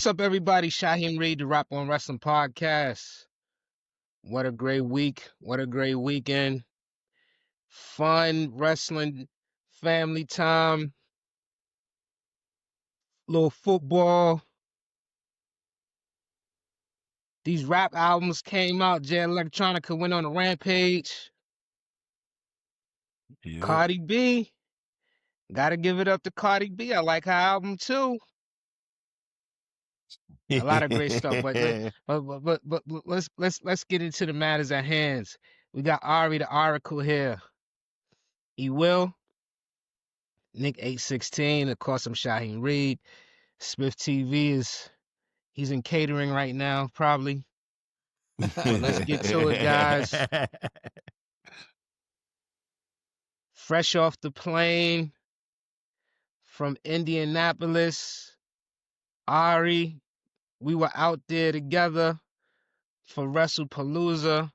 What's up, everybody? Shaheem Reed, the Rap on Wrestling Podcast. What a great week. What a great weekend. Fun wrestling, family time, little football. These rap albums came out. Jay Electronica went on a rampage. Yep. Cardi B. Gotta give it up to Cardi B. I like her album too. A lot of great stuff. But let's get into the matters at hands. We got Ari the Oracle here. He will. Nick 816. Of course, I'm Shaheem Reed. Smith TV he's in catering right now, probably. But let's get to it, guys. Fresh off the plane from Indianapolis, Ari, we were out there together for WrestlePalooza.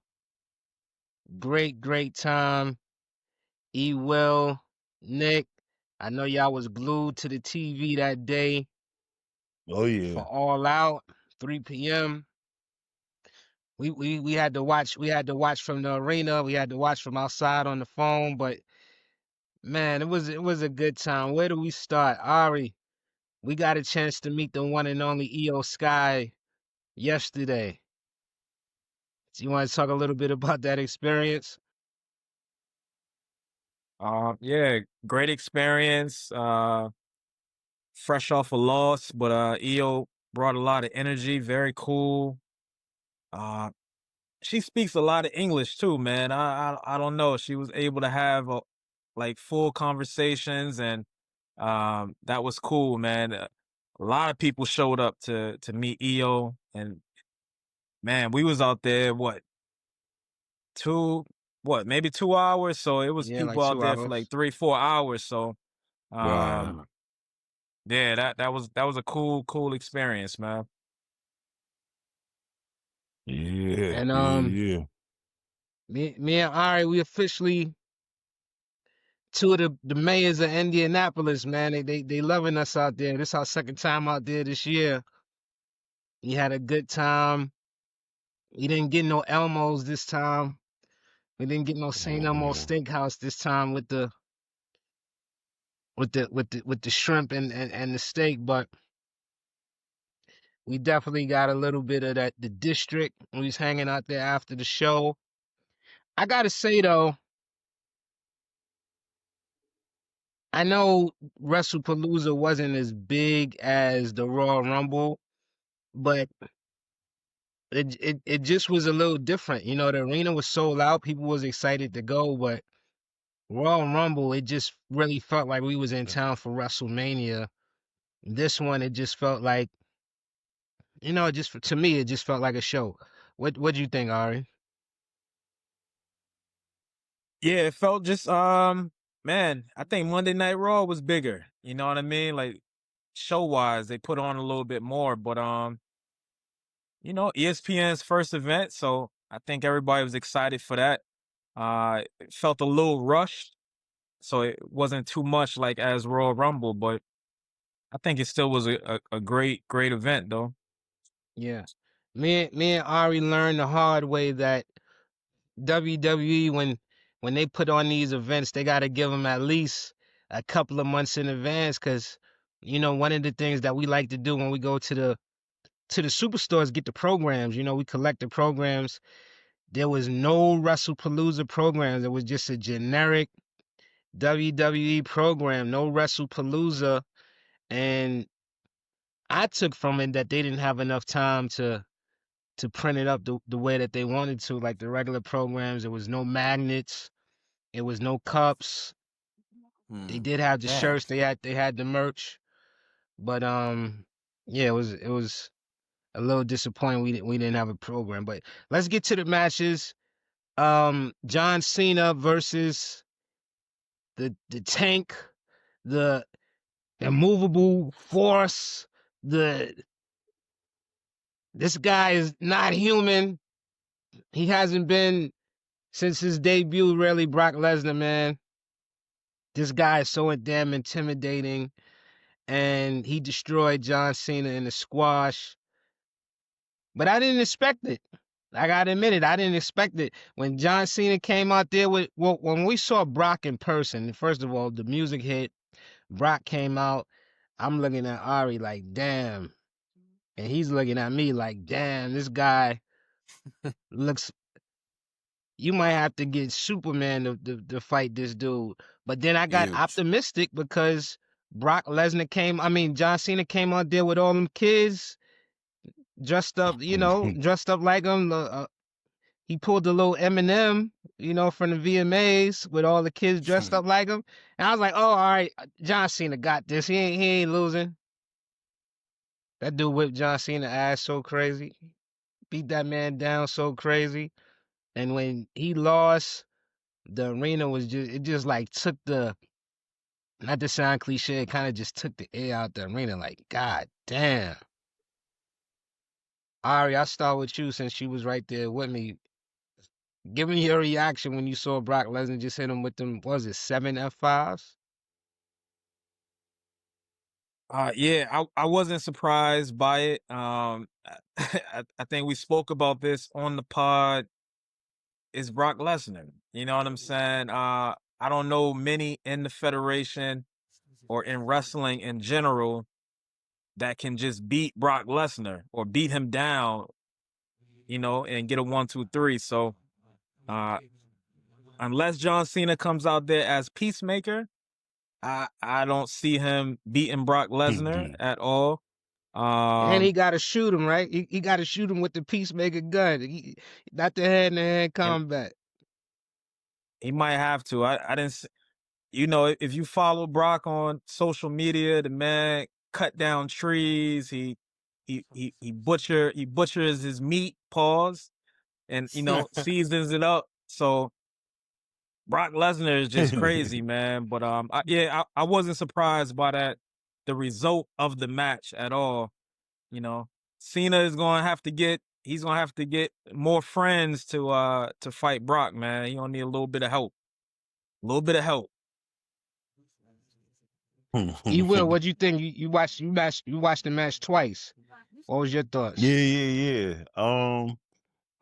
Great time. Will, Nick, I know y'all was glued to the TV that day. Oh yeah. For All Out, 3 p.m. We had to watch from the arena. We had to watch from outside on the phone, but man, it was a good time. Where do we start? Ari, we got a chance to meet the one and only Io Sky yesterday. Do you want to talk a little bit about that experience? Yeah, great experience. Fresh off a loss, but Io brought a lot of energy, very cool. She speaks a lot of English too, man. I don't know. She was able to have like full conversations, and that was cool, man. A lot of people showed up to meet Io, and man, we was out there maybe 2 hours. So it was Yeah, people like out 2 there for hours. like 3-4 hours. So Wow. yeah, that was a cool experience, man. Yeah. And yeah. me and Ari, we officially two of the mayors of Indianapolis, man. They loving us out there. This is our second time out there this year. We had a good time. We didn't get no Elmo's this time. We didn't get no St. Elmo Steakhouse this time with the shrimp and the steak, but we definitely got a little bit of the district. We was hanging out there after the show. I gotta say though, I know WrestlePalooza wasn't as big as the Royal Rumble, but it just was a little different. You know, the arena was sold out. People was excited to go, but Royal Rumble, it just really felt like we was in town for WrestleMania. This one, it just felt like, to me, it just felt like a show. What do you think, Ari? Yeah, it felt just man, I think Monday Night Raw was bigger. You know what I mean? Like show wise, they put on a little bit more, but ESPN's first event, so I think everybody was excited for that. It felt a little rushed, so it wasn't too much like as Royal Rumble, but I think it still was a great event though. Yeah. Me and Ari learned the hard way that WWE, when they put on these events, they got to give them at least a couple of months in advance, because one of the things that we like to do when we go to the superstores, get the programs. We collect the programs. There was no WrestlePalooza programs. It was just a generic WWE program, no WrestlePalooza. And I took from it that they didn't have enough time to print it up the way that they wanted to, like the regular programs. There was no magnets. It was no cups. They did have the shirts. They had the merch. But yeah, it was a little disappointing we didn't have a program. But let's get to the matches. John Cena versus the Tank, the immovable force. This guy is not human. He hasn't been since his debut, really. Brock Lesnar, man. This guy is so damn intimidating. and he destroyed John Cena in the squash. But I didn't expect it. I gotta admit it, I didn't expect it. When John Cena came out there when we saw Brock in person, first of all, the music hit, Brock came out. I'm looking at Ari like, damn. And he's looking at me like, damn, this guy looks. You might have to get Superman to fight this dude. But then I got Huge. optimistic because John Cena came out there with all them kids dressed up, dressed up like him. He pulled the little Eminem, from the VMAs with all the kids dressed up like him. And I was like, oh, all right, John Cena got this. He ain't losing. That dude whipped John Cena ass so crazy. Beat that man down so crazy. And when he lost, the arena was just like took the, not to sound cliche, it kind of just took the air out the arena. Like, God damn. Ari, I'll start with you since she was right there with me. Give me your reaction when you saw Brock Lesnar just hit him with them, what was it, 7 F5s? Yeah, I wasn't surprised by it. I think we spoke about this on the pod. It's Brock Lesnar. You know what I'm saying? I don't know many in the federation or in wrestling in general that can just beat Brock Lesnar or beat him down, and get a 1, 2, 3. So, unless John Cena comes out there as Peacemaker, I don't see him beating Brock Lesnar at all. And he got to shoot him, right? He got to shoot him with the Peacemaker gun. Not the hand-to-hand And combat. he might have to. I didn't. If you follow Brock on social media, the man cut down trees. He butchers his meat, paws, and seasons it up. So Brock Lesnar is just crazy, man. But I wasn't surprised by the result of the match at all. Cena is gonna have to get. He's gonna have to get more friends to fight Brock, man. He gonna need a little bit of help. A little bit of help. You will. What'd you think? You watched the match twice. What was your thoughts? Yeah. I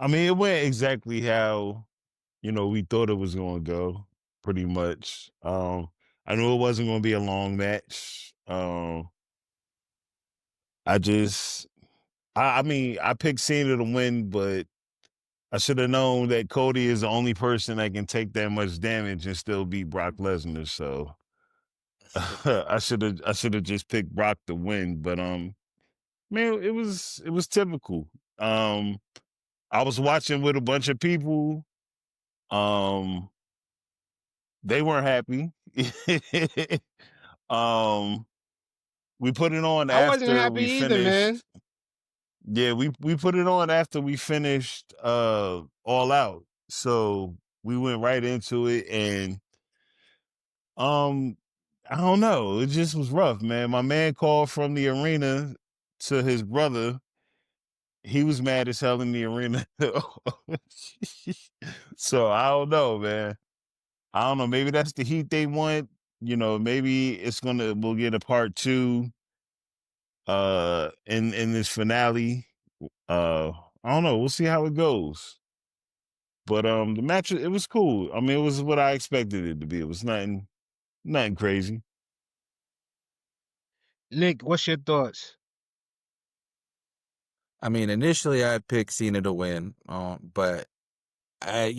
mean, it went exactly how we thought it was going to go, pretty much. I knew it wasn't going to be a long match. I mean, I picked Cena to win, but I should have known that Cody is the only person that can take that much damage and still beat Brock Lesnar. So I should have just picked Brock to win. But man, it was typical. I was watching with a bunch of people. They weren't happy. We put it on I wasn't after happy we either, man. finished. Yeah, we put it on after we finished All Out. So we went right into it, and I don't know, it just was rough, man. My man called from the arena to his brother. He was mad as hell in the arena. So I don't know, man. I don't know. Maybe that's the heat they want. Maybe we'll get a part 2 in this finale. I don't know. We'll see how it goes. But the match, it was cool. I mean, it was what I expected it to be. It was nothing crazy. Nick, what's your thoughts? I mean, initially I picked Cena to win, but I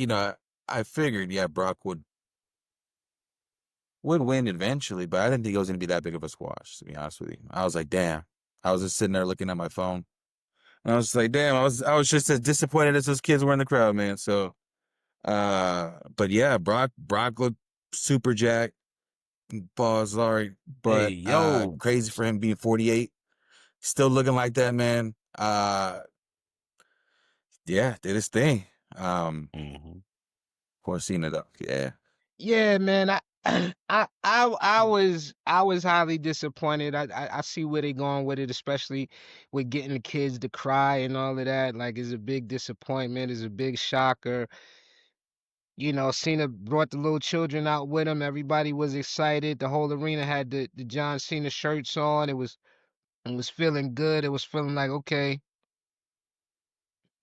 figured, Brock would win eventually, but I didn't think it was going to be that big of a squash, to be honest with you. I was like, damn. I was just sitting there looking at my phone, and I was like, damn. I was just as disappointed as those kids were in the crowd, man. So, but yeah, Brock looked super jacked. Pause, sorry, Hey, but yo. crazy for him being 48, still looking like that, man. Yeah, did his thing. Poor Cena though. Yeah. Yeah, man. I was highly disappointed. I see where they're going with it, especially with getting the kids to cry and all of that. Like, it's a big disappointment. It's a big shocker. Cena brought the little children out with him. Everybody was excited. The whole arena had the John Cena shirts on. It was feeling good. It was feeling like, okay,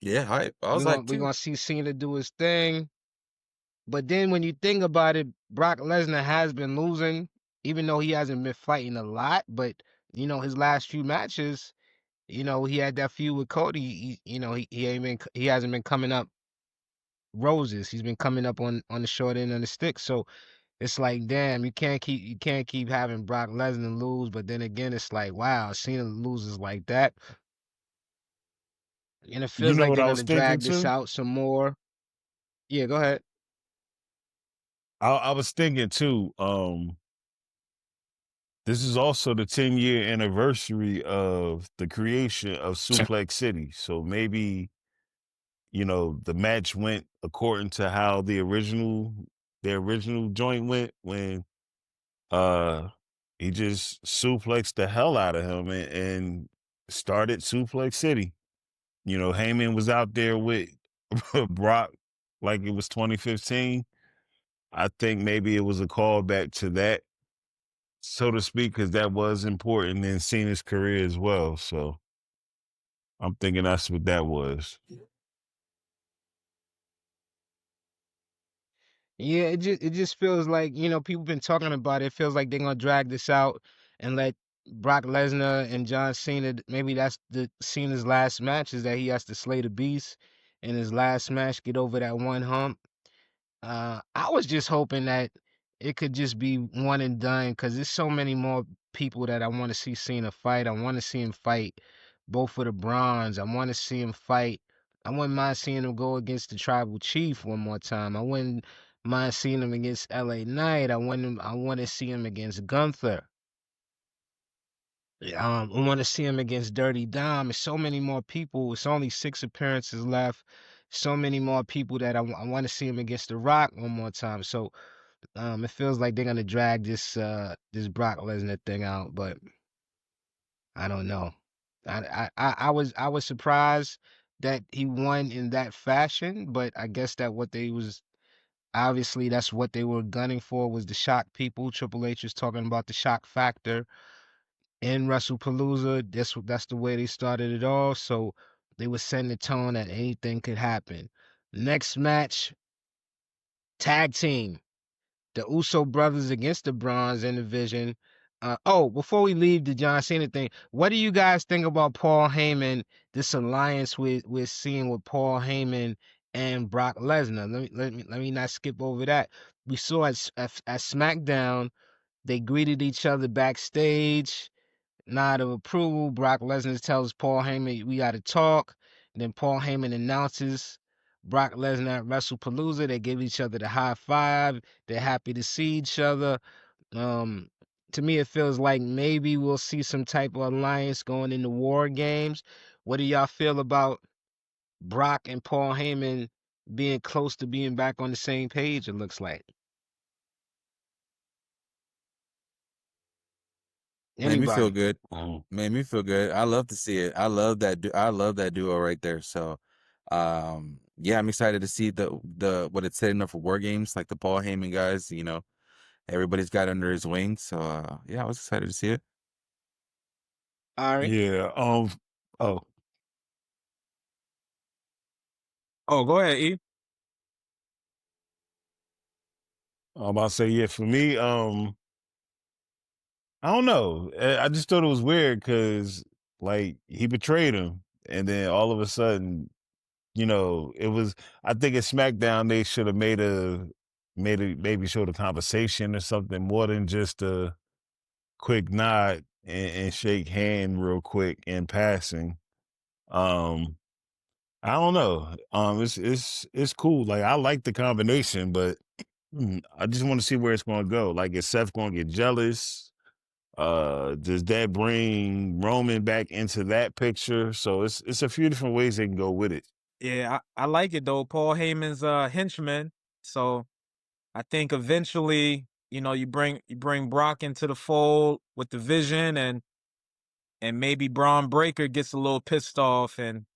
Yeah, hype. I was we're hype gonna we're too. gonna see Cena do his thing. But then when you think about it, Brock Lesnar has been losing, even though he hasn't been fighting a lot. But his last few matches, he had that feud with Cody. He hasn't been coming up roses. He's been coming up on the short end of the stick. So it's like, damn, you can't keep having Brock Lesnar lose. But then again, it's like, wow, Cena loses like that, and it You feels know like what they're I was gonna thinking drag this too? out some more. Yeah, go ahead. I was thinking too. This is also the 10-year anniversary of the creation of Suplex City. So maybe, the match went according to how the original joint went when uh he just suplexed the hell out of him and started Suplex City. Heyman was out there with Brock like it was 2015. I think maybe it was a callback to that, so to speak, because that was important in Cena's career as well. So I'm thinking that's what that was. Yeah, it just feels like, people been talking about it. It feels like they're gonna drag this out and let Brock Lesnar and John Cena, maybe that's the Cena's last match, is that he has to slay the beast in his last match, get over that one hump. I was just hoping that it could just be one and done, because there's so many more people that I want to see Cena fight. I want to see him fight both for the bronze. I want to see him fight. I wouldn't mind seeing him go against the Tribal Chief one more time. I wouldn't mind seeing him against LA Knight. I want to see him against Gunther. I want to see him against Dirty Dom. There's so many more people. It's only 6 appearances left. So many more people that I want to see him against The Rock one more time. So it feels like they're gonna drag this Brock Lesnar thing out, but I don't know. I was surprised that he won in that fashion, but I guess that what they was obviously that's what they were gunning for, was the shock people. Triple H was talking about the shock factor in WrestlePalooza. That's the way they started it all. So they were setting the tone that anything could happen. Next match, tag team. The Uso brothers against the Bronze in division. Before we leave the John Cena thing, what do you guys think about Paul Heyman? This alliance we're seeing with Paul Heyman and Brock Lesnar. Let me not skip over that. We saw at SmackDown, they greeted each other backstage, nod of approval. Brock Lesnar tells Paul Heyman, "We got to talk." Then Paul Heyman announces Brock Lesnar at WrestlePalooza. They give each other the high five. They're happy to see each other. Um, to me, it feels like maybe we'll see some type of alliance going into War Games. What do y'all feel about Brock and Paul Heyman being close to being back on the same page? It looks like Made me feel anybody. good. Mhm. Made me feel good. I love to see it. I love that. I love that duo right there. So, yeah, I'm excited to see the what it's setting up for War Games, like the Paul Heyman guys. Everybody's got under his wing. So, yeah, I was excited to see it. Ari, Yeah. Oh, Oh, go ahead, E. I'm about to say, yeah, for me, I don't know. I just thought it was weird because, like, he betrayed him. And then all of a sudden, it was, I think at SmackDown, they should have maybe showed a conversation or something more than just a quick nod and shake hand real quick in passing. Um, I don't know. It's cool. Like, I like the combination, but I just want to see where it's going to go. Like, is Seth going to get jealous? Does that bring Roman back into that picture? So it's a few different ways they can go with it. Yeah, I like it though. Paul Heyman's henchman. So I think eventually, you bring Brock into the fold with the vision, and maybe Braun Breaker gets a little pissed off and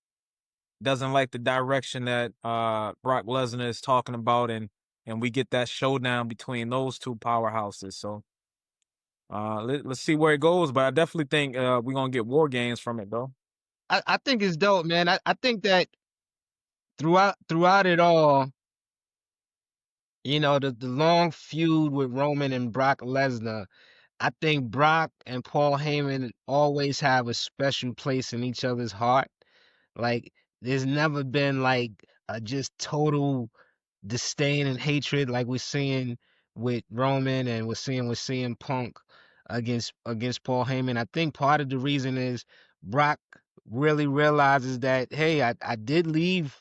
doesn't like the direction that Brock Lesnar is talking about, and and we get that showdown between those two powerhouses. So let's see where it goes, but I definitely think we're gonna get war games from it, though. I think it's dope, man. I think that throughout it all, the long feud with Roman and Brock Lesnar, I think Brock and Paul Heyman always have a special place in each other's heart. Like, there's never been like a just total disdain and hatred like we're seeing with Roman and we're seeing with CM Punk against Paul Heyman. I think part of the reason is Brock really realizes that, hey, I did leave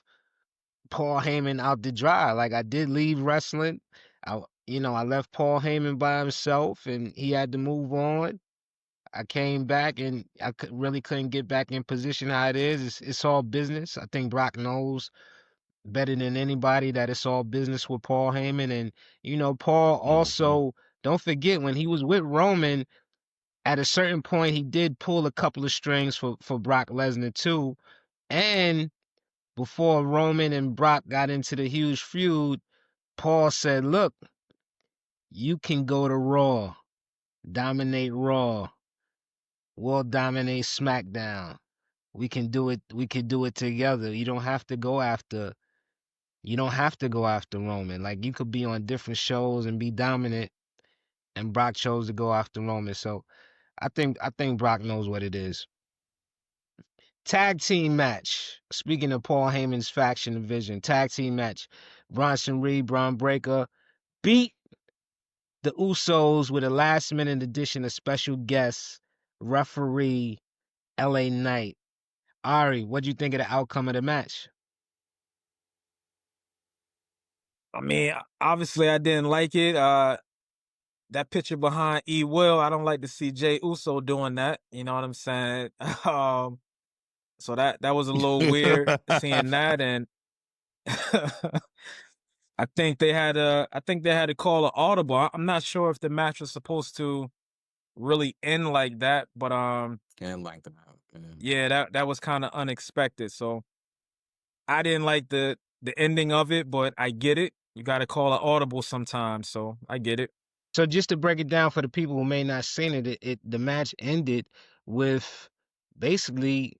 Paul Heyman out to dry. Like, I did leave wrestling. I left Paul Heyman by himself and he had to move on. I came back and really couldn't get back in position how it is. It's all business. I think Brock knows better than anybody that it's all business with Paul Heyman. And, Paul also, don't forget, when he was with Roman, at a certain point, he did pull a couple of strings for Brock Lesnar too. And before Roman and Brock got into the huge feud, Paul said, look, you can go to Raw, dominate Raw. We'll dominate SmackDown. We can do it. We can do it together. You don't have to go after Roman. Like, you could be on different shows and be dominant, and Brock chose to go after Roman. So I think Brock knows what it is. Tag team match. Speaking of Paul Heyman's faction division, tag team match. Bronson Reed, Braun Breaker beat the Usos with a last minute addition of special guest referee LA Knight. Ari, what do you think of the outcome of the match? I mean, obviously, I didn't like it. That picture behind E. Will, I don't like to see Jay Uso doing that. You know what I'm saying? So that was a little weird seeing that, and I think they had to call an audible. I'm not sure if the match was supposed to really end like that, but And like that. yeah, that was kind of unexpected. So I didn't like the ending of it, but I get it. You got to call an audible sometimes, so I get it. So just to break it down for the people who may not seen it, the match ended with basically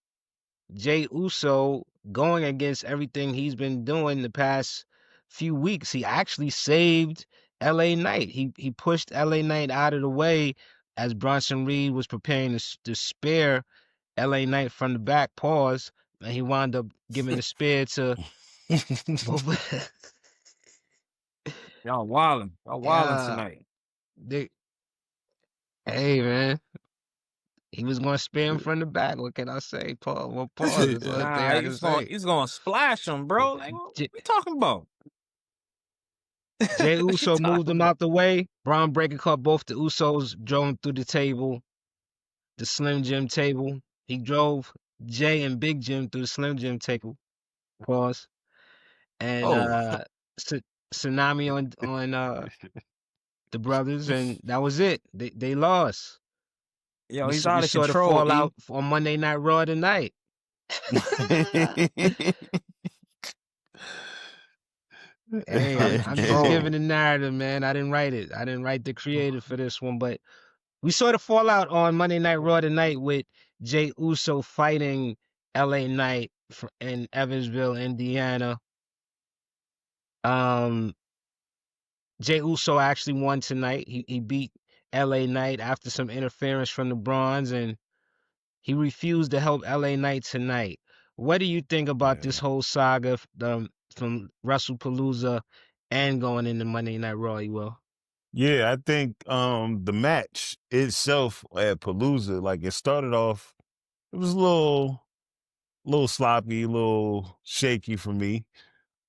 Jay Uso going against everything he's been doing the past few weeks. He actually saved LA Knight. He pushed LA Knight out of the way as Bronson Reed was preparing to spear LA Knight from the back. Pause. And he wound up giving the spear to both. Y'all wilding Yeah, tonight. hey man, he was going to spear him from the back. What can I say? Pause. Well, pause. That's the only thing Nah, I can say. he's gonna splash him, bro. Like, what we talking about? Jay What you Uso moved talking him about? out the way. Braun Breaker caught both the Usos, drove him through the table, the Slim Jim table. He drove Jay and Big Jim through the Slim Jim table. Pause. And Oh, tsunami on the brothers, and that was it. They lost. Yo, We he's we out of saw the control, E. fallout on Monday Night Raw tonight. He's Hey, out of I'm just giving control. the narrative, man. I didn't write it. I didn't write the creative for this one, but we saw the fallout on Monday Night Raw tonight with Jay Uso fighting LA Knight in Evansville, Indiana. Um, Jay Uso actually won tonight. He beat LA Knight after some interference from the Bronze, and he refused to help LA Knight tonight. What do you think about this Yeah. whole saga from WrestlePalooza and going into Monday Night Raw, you will? Yeah, I think the match itself at Palooza, like it started off, it was a little sloppy, a little shaky for me.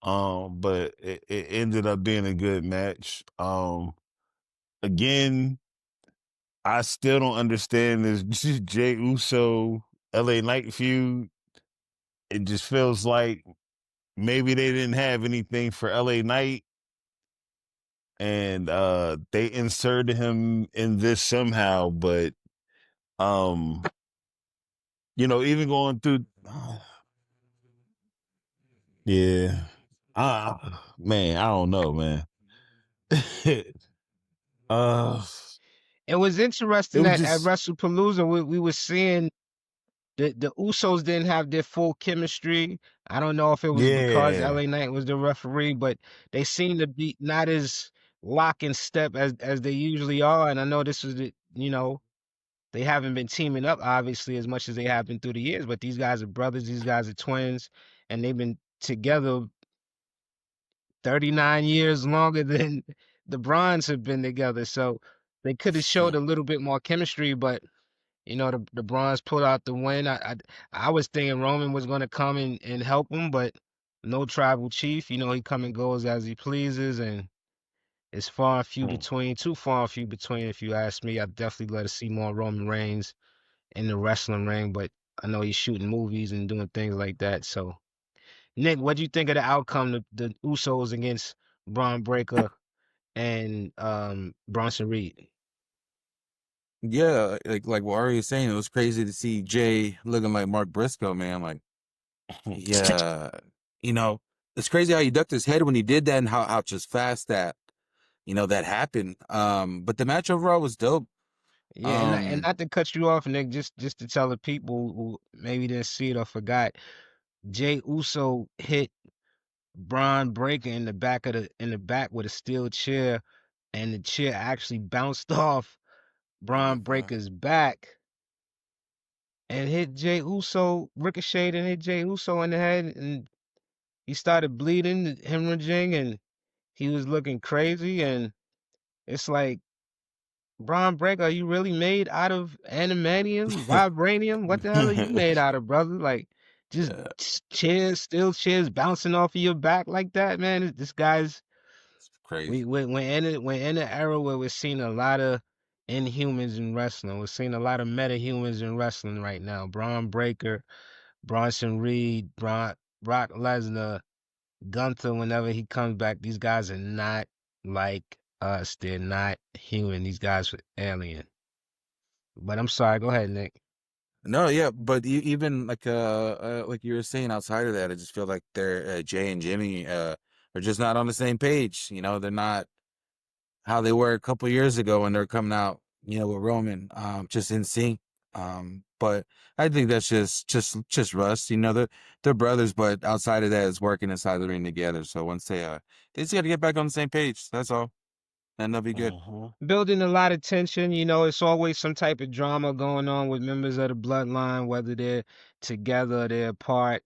But it ended up being a good match. Again, I still don't understand this Jay Uso LA Knight feud. It just feels like maybe they didn't have anything for LA Knight, and they inserted him in this somehow, but um even going through yeah. Man, I don't know, man. uh, It was it interesting was that at just WrestlePalooza we were seeing the Usos didn't have their full chemistry. I don't know if it was because yeah. LA Knight was the referee, but they seemed to be not as lock and step as they usually are. And I know this was they haven't been teaming up obviously as much as they have been through the years, but these guys are brothers, these guys are twins, and they've been together 39 years longer than the Bronze have been together. So they could have showed a little bit more chemistry, but the Bronze pulled out the win. I was thinking Roman was going to come and help him, but no tribal chief. He come and goes as he pleases, and it's far and few between, too far and few between, if you ask me. I'd definitely love to see more Roman Reigns in the wrestling ring, but I know he's shooting movies and doing things like that. So, Nick, what do you think of the outcome, the Usos against Braun Breaker and Bronson Reed? Yeah, like what Ari is saying, it was crazy to see Jay looking like Mark Briscoe, man. Like, yeah, you know, it's crazy how he ducked his head when he did that, and how just fast that happened. But the match overall was dope. Yeah, and Um, not to cut you off, Nick, just to tell the people who maybe didn't see it or forgot, Jay Uso hit Braun Breaker in the back with a steel chair, and the chair actually bounced off Braun mhm. Breaker's back and hit Jay Uso, ricocheted and hit Jay Uso in the head, and he started bleeding, hemorrhaging, and he was looking crazy. And it's like, Braun Breaker, are you really made out of animanium, vibranium? What the hell are you made out of, brother? Like, just Yeah, chairs, steel chairs bouncing off of your back like that, man. This guy's it's crazy. we're in an era where we're seeing a lot of inhumans in wrestling. We're seeing a lot of metahumans in wrestling right now. Braun Breaker, Bronson Reed, Brock Lesnar, Gunther. Whenever he comes back, these guys are not like us. They're not human. These guys are alien. But I'm sorry. Go ahead, Nick. No, yeah, but even like you were saying, outside of that, I just feel like they're Jay and Jimmy are just not on the same page. They're not how they were a couple years ago when they're coming out, with Roman, just in sync. But I think that's just rust. They're brothers, but outside of that, it's working inside the ring together. So once they just got to get back on the same page. That's all, and they'll be good. Building a lot of tension. It's always some type of drama going on with members of the bloodline, whether they're together or they're apart.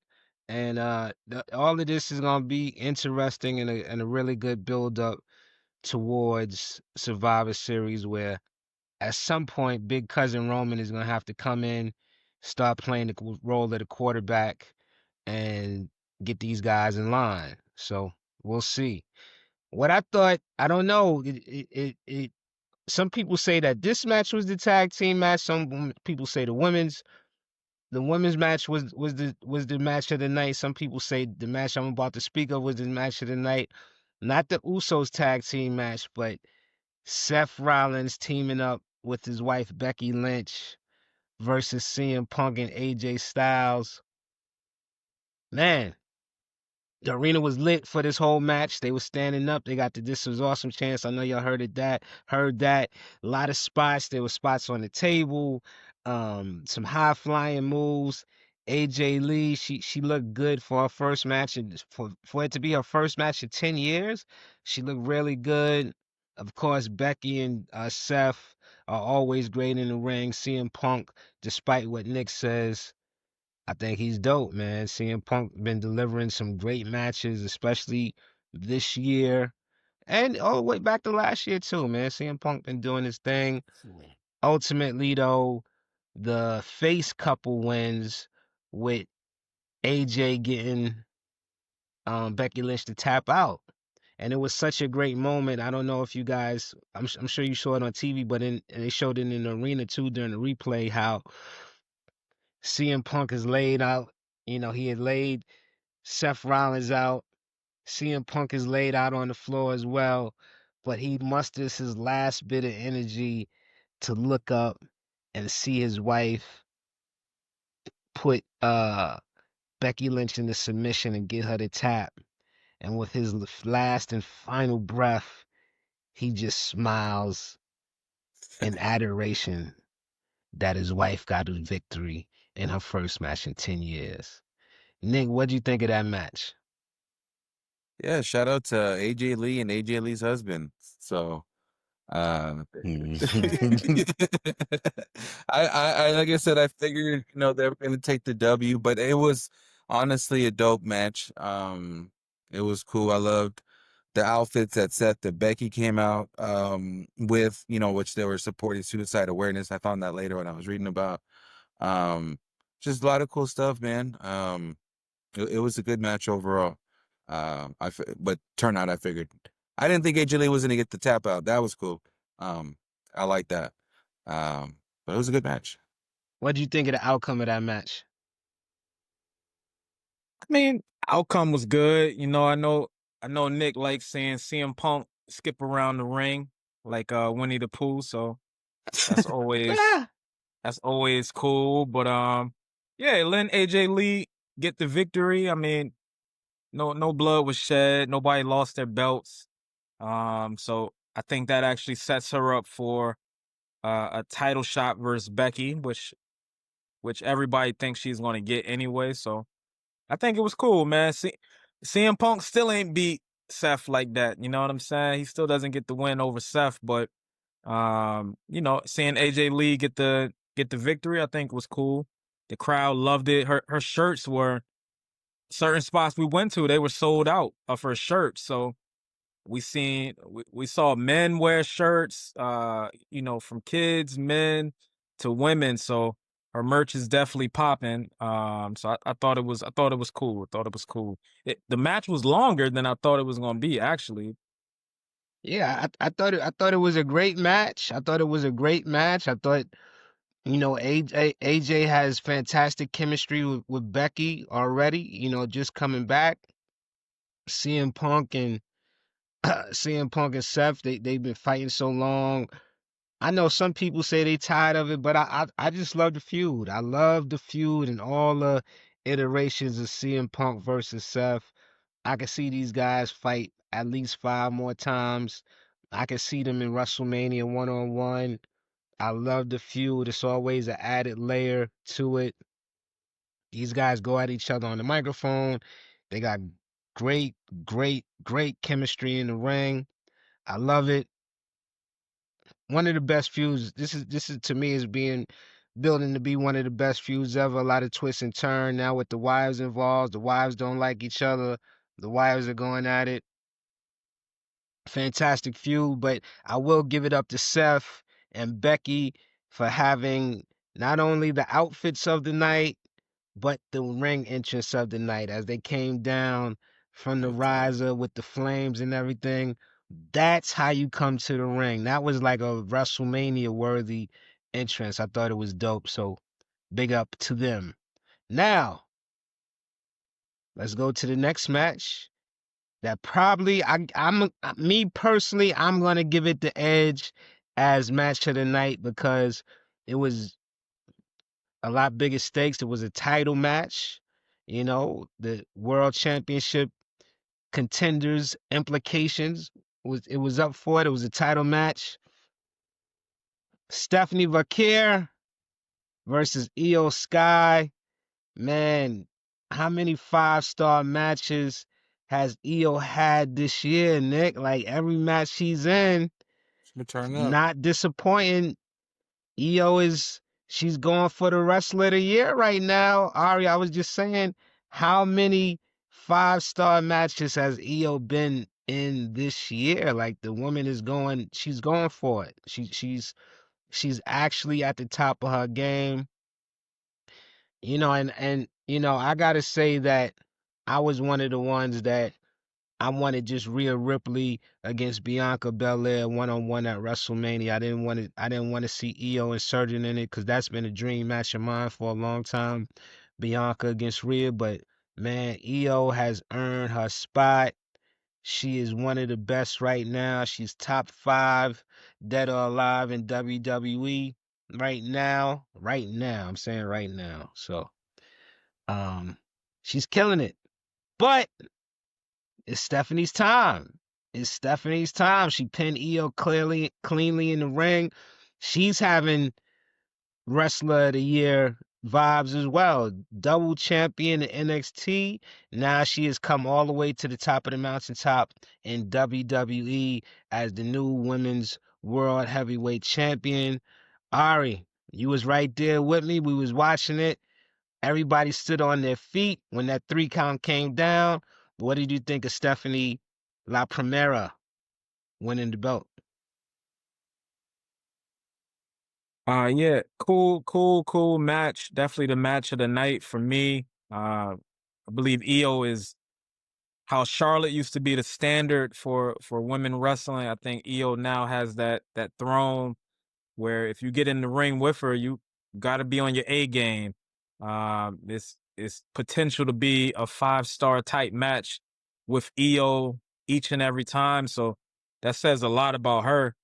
And all of this is gonna be interesting and a really good build up towards Survivor Series, where at some point Big Cousin Roman is gonna have to come in, start playing the role of the quarterback, and get these guys in line. So we'll see. What I thought, I don't know. Some people say that this match was the tag team match. Some people say the women's match was the match of the night. Some people say the match I'm about to speak of was the match of the night. Not the Usos tag team match, but Seth Rollins teaming up with his wife Becky Lynch versus CM Punk and AJ Styles. Man, the arena was lit for this whole match. They were standing up. They got the "This Was Awesome" chance. I know y'all heard that. A lot of spots. There were spots on the table. Some high flying moves. AJ Lee, she looked good for her first match, and for it to be her first match in 10 years, she looked really good. Of course, Becky and Seth are always great in the ring. CM Punk, despite what Nick says, I think he's dope, man. CM Punk been delivering some great matches, especially this year, and all the way back to last year too, man. CM Punk been doing his thing. Ultimately, though, the face couple wins with AJ getting Becky Lynch to tap out, and it was such a great moment. I don't know if you guys, I'm sure you saw it on TV, but they showed it in the arena too during the replay how CM Punk is laid out. He had laid Seth Rollins out. CM Punk is laid out on the floor as well, but he musters his last bit of energy to look up and see his wife put Becky Lynch into submission and get her to tap. And with his last and final breath, he just smiles in adoration that his wife got a victory in her first match in 10 years. Nick, what do you think of that match? Yeah, shout out to AJ Lee and AJ Lee's husband. So, I like I said, I figured they were gonna take the W, but it was honestly a dope match. It was cool. I loved the outfits that Seth and Becky came out with, which they were supporting suicide awareness. I found that later when I was reading about. Just a lot of cool stuff, man. It was a good match overall. But turnout, I figured. I didn't think AJ Lee was gonna get the tap out. That was cool. I like that. But it was a good match. What do you think of the outcome of that match? I mean, outcome was good. I know Nick likes seeing CM Punk skip around the ring like Winnie the Pooh, so that's always Ah, that's always cool. But yeah, letting AJ Lee get the victory. I mean, no blood was shed, nobody lost their belts. So I think that actually sets her up for a title shot versus Becky, which everybody thinks she's going to get anyway. So I think it was cool, man. CM Punk still ain't beat Seth like that. You know what I'm saying? He still doesn't get the win over Seth, but seeing AJ Lee get the victory, I think was cool. The crowd loved it. Her shirts were certain spots we went to, they were sold out of her shirts. So we saw men wear shirts, from kids, men to women. So her merch is definitely popping. So I thought it was cool. The match was longer than I thought it was gonna be, actually. yeah, I thought it was a great match. I thought AJ has fantastic chemistry with Becky already. Just coming back. CM Punk and CM Punk and Seth, they've been fighting so long. I know some people say they tired of it, but I just love the feud. I love the feud and all the iterations of CM Punk versus Seth. I can see these guys fight at least 5 more times. I can see them in WrestleMania 1-on-1. I love the feud. It's always an added layer to it. These guys go at each other on the microphone. They got great, great, great chemistry in the ring. I love it. One of the best feuds. This is to me is being building to be one of the best feuds ever. A lot of twists and turn now with the wives involved. The wives don't like each other. The wives are going at it. Fantastic feud, but I will give it up to Seth and Becky for having not only the outfits of the night, but the ring entrance of the night as they came down from the Heck yeah. riser with the flames and everything. That's how you come to the ring. That was like a WrestleMania worthy entrance. I thought it was dope. So big up to them. Now, let's go to the next match. That probably I'm me personally, I'm gonna give it the edge as match of the night because it was a lot bigger stakes. It was a title match. The world championship contenders implications was up for it. It was a title match. Stephanie Vaquer versus Io Sky. Man, how many 5-star matches has Io had this year, Nick? Like every match she's in, She's been turning up. not disappointing. She's going for the wrestler of the year right now. Ari, I was just saying, how many 5-star matches has Io been in this year? Like the woman she's going for it. She's actually at the top of her game. I gotta say that I was one of the ones that I wanted just Rhea Ripley against Bianca Belair 1-on-1 at WrestleMania. I didn't want to see Io inserted in it because that's been a dream match of mine for a long time. Bianca against Rhea, but man, Io has earned her spot. She is one of the best right now. She's top 5 dead or alive in WWE right now. Right now, I'm saying right now. So, um, she's killing it. But it's Stephanie's time. it's Stephanie's time. She pinned Io cleanly in the ring. She's having Wrestler of the Year vibes as well. Double champion in NXT. Now she has come all the way to the top of the mountaintop in WWE as the new Women's World Heavyweight Champion. Ari, you was right there with me. We was watching it. Everybody stood on their feet when that 3 count came down. What did you think of Stephanie La Primera winning the belt? Yeah, cool match. Definitely the match of the night for me. I believe Io is how Charlotte used to be the standard for women wrestling. I think Io now has that throne where if you get in the ring with her, you got to be on your A game. It's potential to be a 5-star type match with Io each and every time. So that says a lot about her.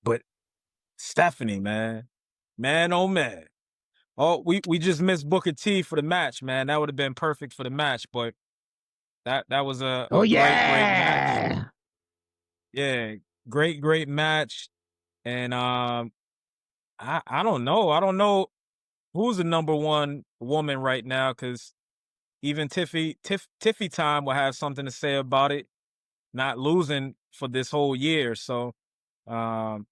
But Stephanie, man, oh man. Oh, we just missed Booker T for the match, man. That would have been perfect for the match, but that was a Oh great match. yeah. Yeah, great match. And I don't know. I don't know who's the number one woman right now, because even Tiffy Time will have something to say about it, not losing for this whole year. So I'm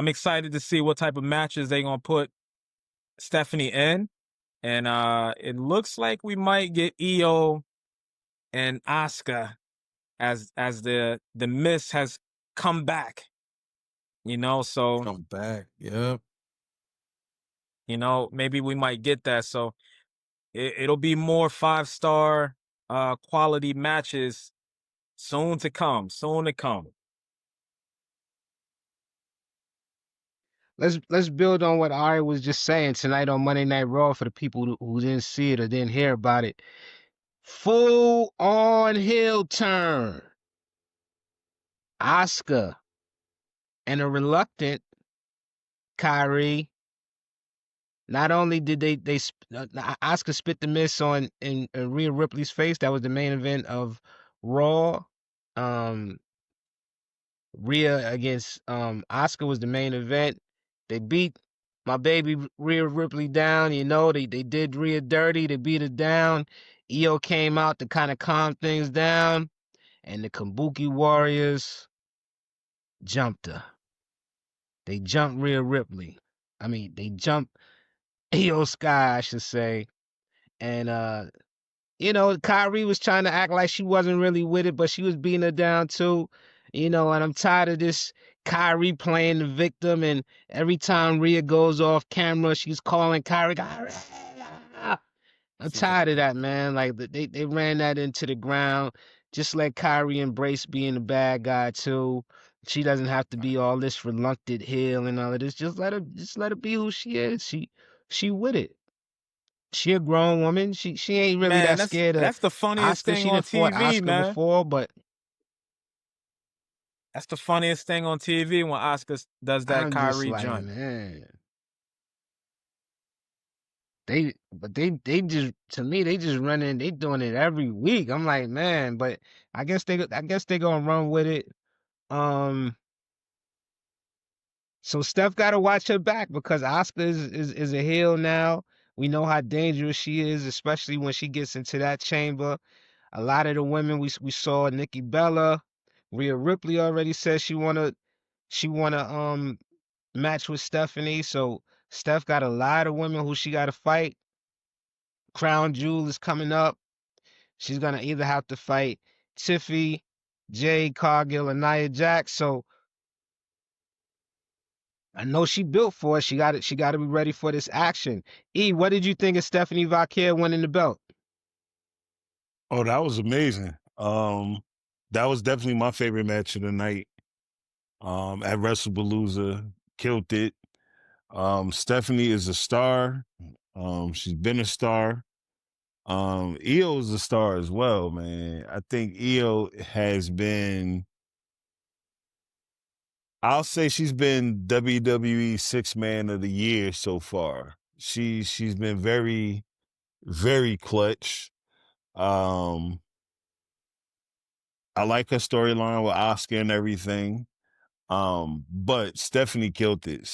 excited to see what type of matches they gonna put Stephanie in. And it looks like we might get Io and Asuka as the Miss has come back. So Come back. Yep. maybe we might get that. So it'll be more 5-star quality matches soon to come. Soon to come. Let's build on what Ari was just saying tonight on Monday Night Raw for the people who didn't see it or didn't hear about it. Full on heel turn. Asuka and a reluctant Kyrie. Not only did Asuka spit the miss on in Rhea Ripley's face. That was the main event of Raw. Rhea against Asuka was the main event. They beat my baby Rhea Ripley down. They did Rhea dirty. They beat her down. Io came out to kind of calm things down, and the Kabuki Warriors jumped her. They jumped Rhea Ripley. I mean, they jumped Io Sky, I should say. And Kyrie was trying to act like she wasn't really with it, but she was beating her down too. And I'm tired of this Kyrie playing the victim, and every time Rhea goes off camera, she's calling Kyrie. I'm tired of that, man. Like they ran that into the ground. Just let Kyrie embrace being a bad guy too. She doesn't have to be all this reluctant heel and all of this. Just let her be who she is. She with it. She a grown woman. She ain't really Man, that that's scared of that's the funniest Oscar. thing She on didn't fought TV, Oscar man. before, but That's the funniest thing on TV when Asuka does that I'm just Kyrie like, joint. man. They just, to me, they just running. They doing it every week. I'm like, man, but I guess they gonna run with it. Um, so Steph got to watch her back because Oscar is a heel now. We know how dangerous she is, especially when she gets into that chamber. A lot of the women we saw, Nikki Bella, Rhea Ripley already said she wanna match with Stephanie. So Steph got a lot of women who she got to fight. Crown Jewel is coming up. She's gonna either have to fight Tiffy, Jade Cargill, or Nia Jax. So I know she built for it. She got it. She got to be ready for this action. E, what did you think of Stephanie Vaquer winning the belt? Oh, that was amazing. That was definitely my favorite match of the night. At WrestlePalooza, killed it. Stephanie is a star. She's been a star. Io is a star as well, man. I think Io has been, I'll say she's been WWE 6-man of the year so far. She's been very, very clutch. Um, I like her storyline with Oscar and everything. But Stephanie killed it.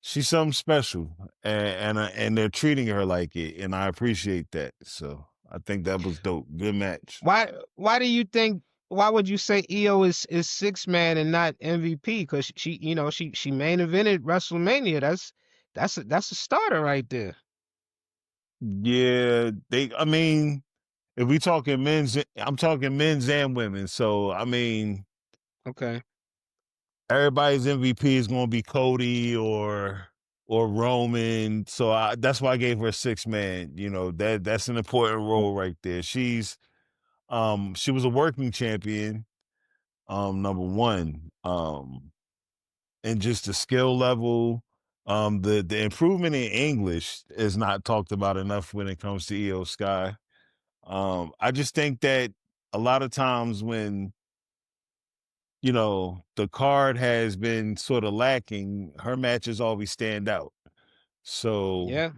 She's something special, and they're treating her like it, and I appreciate that. So I think that was dope. Good match. Why do you think? Why would you say EO is six man and not MVP? Because she main evented WrestleMania. That's a starter right there. Yeah, I mean, if we talking men's, I'm talking men's and women. So I mean, Okay. everybody's MVP is going to be Cody or Roman. So that's why I gave her a six man. You know, that's an important role right there. She was a working champion, number one. And just the skill level, the improvement in English is not talked about enough when it comes to EO Sky. I just think that a lot of times when the card has been sort of lacking, her matches always stand out. So, Yeah.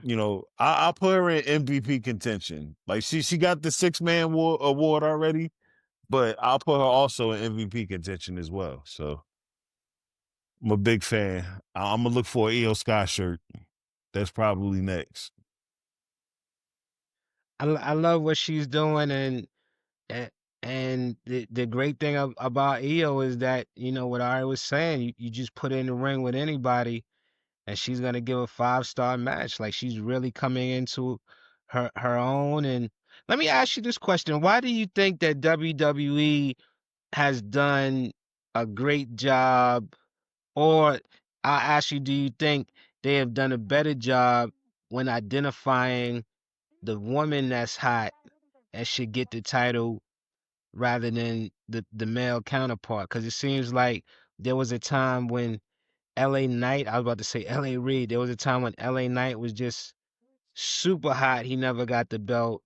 I'll put her in MVP contention. Like she got the six-man award already, but I'll put her also in MVP contention as well. So I'm a big fan. I'm gonna look for an EO Sky shirt. That's probably next. I love what she's doing, and the great thing about EO is that what I was saying. You just put her in the ring with anybody, and she's gonna give a 5-star match. Like, she's really coming into her own. And let me ask you this question: why do you think that WWE has done a great job, or I ask you, do you think they have done a better job when identifying the woman that's hot and should get the title rather than the male counterpart? Because it seems like there was a time when LA Knight, I was about to say LA Reid, there was a time when LA Knight was just super hot. He never got the belt.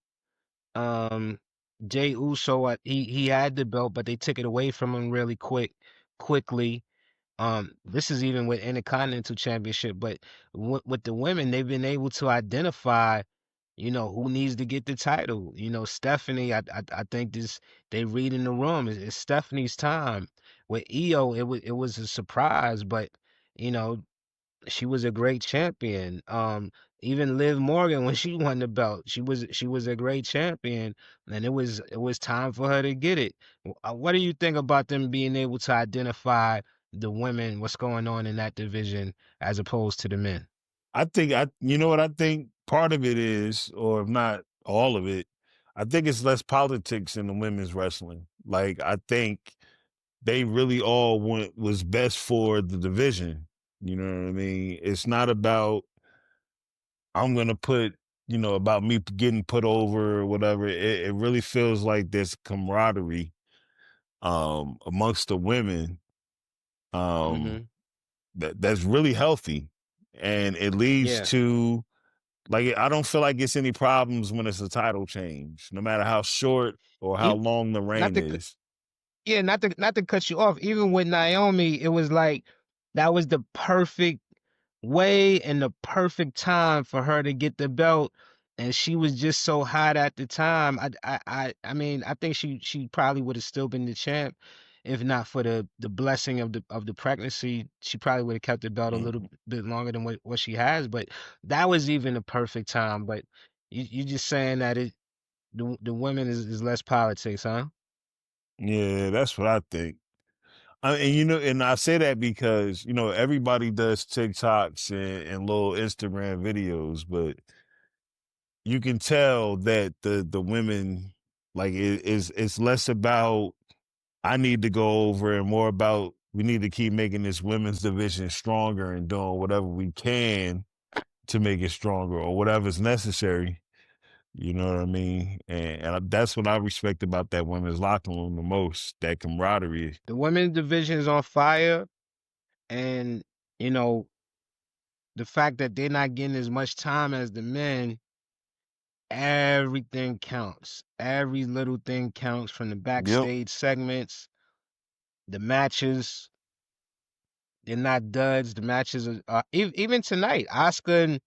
Um, Jay Uso, he had the belt, but they took it away from him really quickly. This is even with Intercontinental Championship, but with the women, they've been able to identify, who needs to get the title. Stephanie, I think they read in the room. It's Stephanie's time. With Io, it was a surprise, but you know, she was a great champion. Even Liv Morgan, when she won the belt, she was a great champion, and it was time for her to get it. What do you think about them being able to identify the women, what's going on in that division, as opposed to the men? I think you know what I think part of it is, or if not all of it, I think it's less politics in the women's wrestling. Like I think they really all want was best for the division. You know what I mean? It's not about I'm gonna put about me getting put over or whatever. It really feels like there's camaraderie amongst the women um Hmm. that's really healthy, and it leads Yeah. to like I don't feel like it's any problems when it's a title change, no matter how short or how E- long the Not reign to is. Yeah, not to cut you off. Even with Naomi, it was like that was the perfect way and the perfect time for her to get the belt, and she was just so hot at the time. I mean, I think she probably would have still been the champ if not for the blessing of the pregnancy. She probably would have kept the belt a little Mhm. bit longer than what she has, but that was even the perfect time. But you just saying that the women is less politics, huh? Yeah, that's what I think. And I say that because everybody does TikToks and little Instagram videos, but you can tell that the women like it's less about I need to go over and more about we need to keep making this women's division stronger and doing whatever we can to make it stronger or whatever's necessary. You know what I mean? And that's what I respect about that women's locker room the most, that camaraderie. The women's division is on fire, and you know the fact that they're not getting as much time as the men, everything counts. Every little thing counts, from the Yep. backstage segments, the matches. They're not duds. The matches are even tonight. Oscar and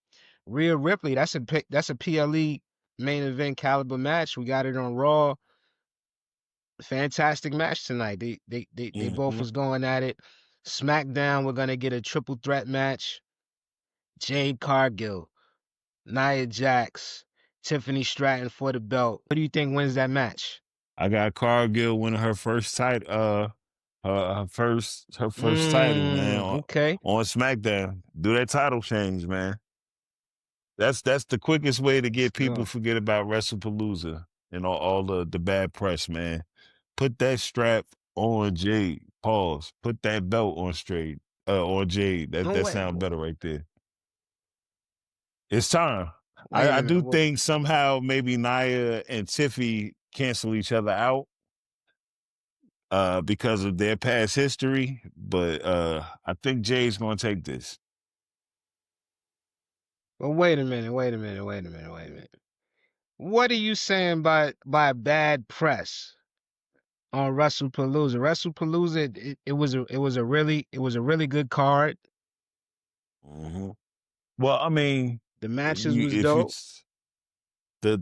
Rhea Ripley. That's a PLE main event caliber match. We got it on Raw. fantastic match tonight. They both Mhm. was going at it. SmackDown, we're gonna get a triple threat match. Jade Cargill, Nia Jax, Tiffany Stratton for the belt. What do you think wins that match? I got Cargill winning her first title, her first title, man, Okay. on SmackDown. Do that title change, man. That's the quickest way to Let's get people go. forget about WrestlePalooza and all the bad press, man. Put that strap on Jade. Pause. Put that belt on straight. On Jade. Oh, That sounds better right there. It's time. wait I a minute. do think somehow maybe Nia and Tiffy cancel each other out because of their past history, but I think Jade's gonna take this. Well, wait a minute. What are you saying by bad press on WrestlePalooza? WrestlePalooza, it was a really good card. Mm-hmm. Well, I mean, The if matches you was if you dope.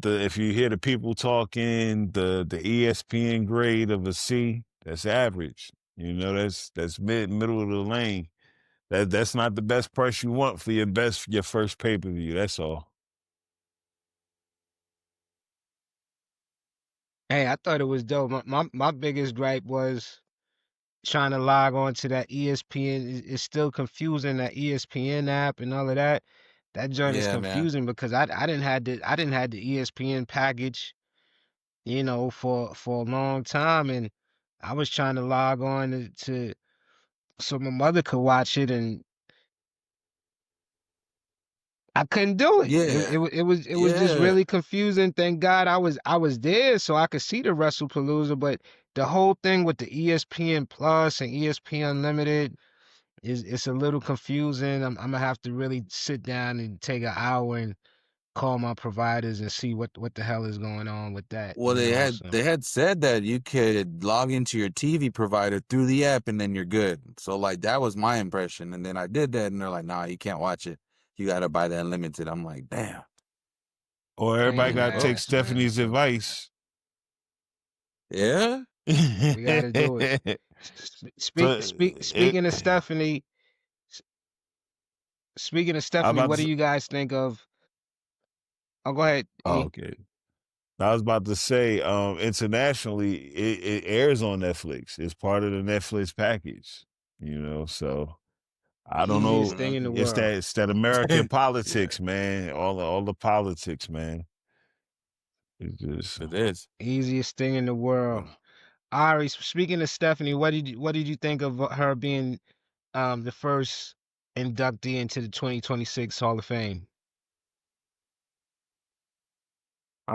the if you hear the people talking, the ESPN grade of a C, that's average. You know, that's middle of the lane. That's not the best price you want for your first pay per view. That's all. Hey, I thought it was dope. My biggest gripe was trying to log on to that ESPN. It's still confusing, that ESPN app and all of that. That joint is Yeah, man. confusing because I didn't had the ESPN package, for a long time, and I was trying to log on to so my mother could watch it, and I couldn't do it. Yeah. It was just Yeah. really confusing. Thank God I was there so I could see the WrestlePalooza, but the whole thing with the ESPN Plus and ESPN Unlimited is it's a little confusing. I'm gonna have to really sit down and take an hour and call my providers and see what the hell is going on with that. Well, So they had said that you could log into your TV provider through the app and then you're good. So like that was my impression. And then I did that and they're like, nah, you can't watch it. You gotta buy the unlimited. I'm like, damn. Or everybody pain in the got to take ass, man. Stephanie's advice. Yeah? We got to do it. So Speaking of Stephanie, I'm about what do to. you guys think of? Oh, go ahead, Oh, E. okay. I was about to say, internationally, it airs on Netflix. It's part of the Netflix package, So I don't Easiest know. thing in the It's world. that American Yeah, politics, man. All the politics, man. It's just. it is. Easiest thing in the world. Ari, speaking of Stephanie, what did you think of her being the first inductee into the 2026 Hall of Fame? E,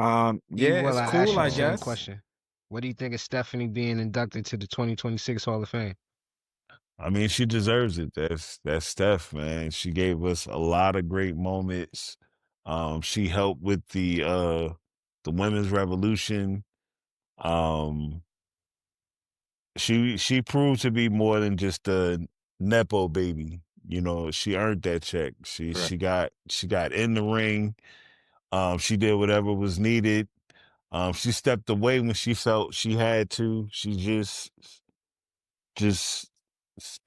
Yeah, well, it's I asked cool, you the I same guess. question. What do you think of Stephanie being inducted to the 2026 Hall of Fame? I mean, she deserves it. That's Steph, man. She gave us a lot of great moments. She helped with the women's revolution. Um, she proved to be more than just a nepo baby. She earned that check. Correct. She got in the ring. She did whatever was needed. She stepped away when she felt she had to. She just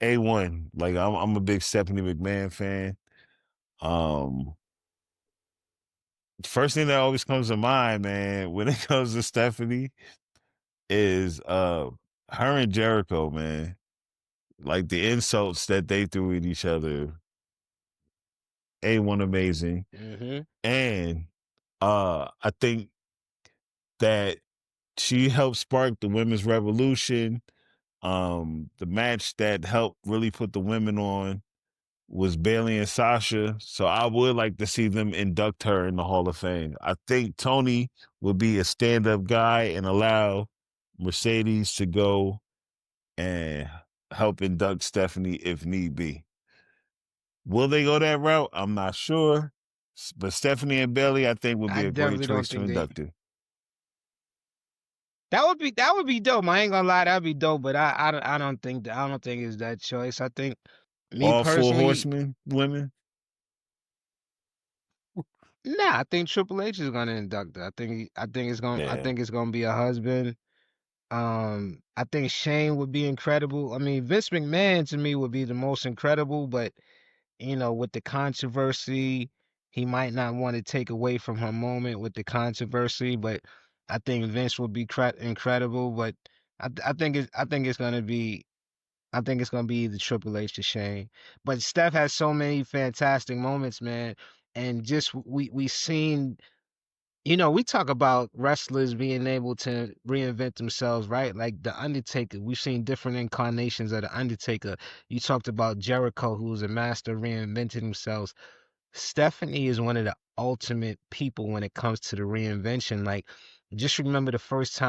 A1. Like I'm a big Stephanie McMahon fan. Um, First thing that always comes to mind, man, when it comes to Stephanie is her and Jericho, man. Like the insults that they threw at each other, A1 amazing. Mm-hmm. And I think that she helped spark the women's revolution. The match that helped really put the women on was Bailey and Sasha. So I would like to see them induct her in the Hall of Fame. I think Tony would be a stand-up guy and allow Mercedes to go and help induct Stephanie if need be. Will they go that route? I'm not sure. But Stephanie and Bailey, I think, would I be a great definitely don't choice to think they. induct her. That would be dope. I ain't gonna lie, that'd be dope. But I don't think it's that choice. I think me All four personally, horsemen, women. nah. I think Triple H is gonna induct her. I think Yeah. it's gonna be a husband. I think Shane would be incredible. I mean, Vince McMahon to me would be the most incredible, but with the controversy, he might not want to take away from her moment with the controversy, but I think Vince would be incredible. But I think it's gonna be the Triple H to Shane. But Steph has so many fantastic moments, man, and just we seen we talk about wrestlers being able to reinvent themselves, right? Like The Undertaker. We've seen different incarnations of The Undertaker. You talked about Jericho, who's a master of reinventing themselves. Stephanie is one of the ultimate people when it comes to the reinvention. Like, just remember the first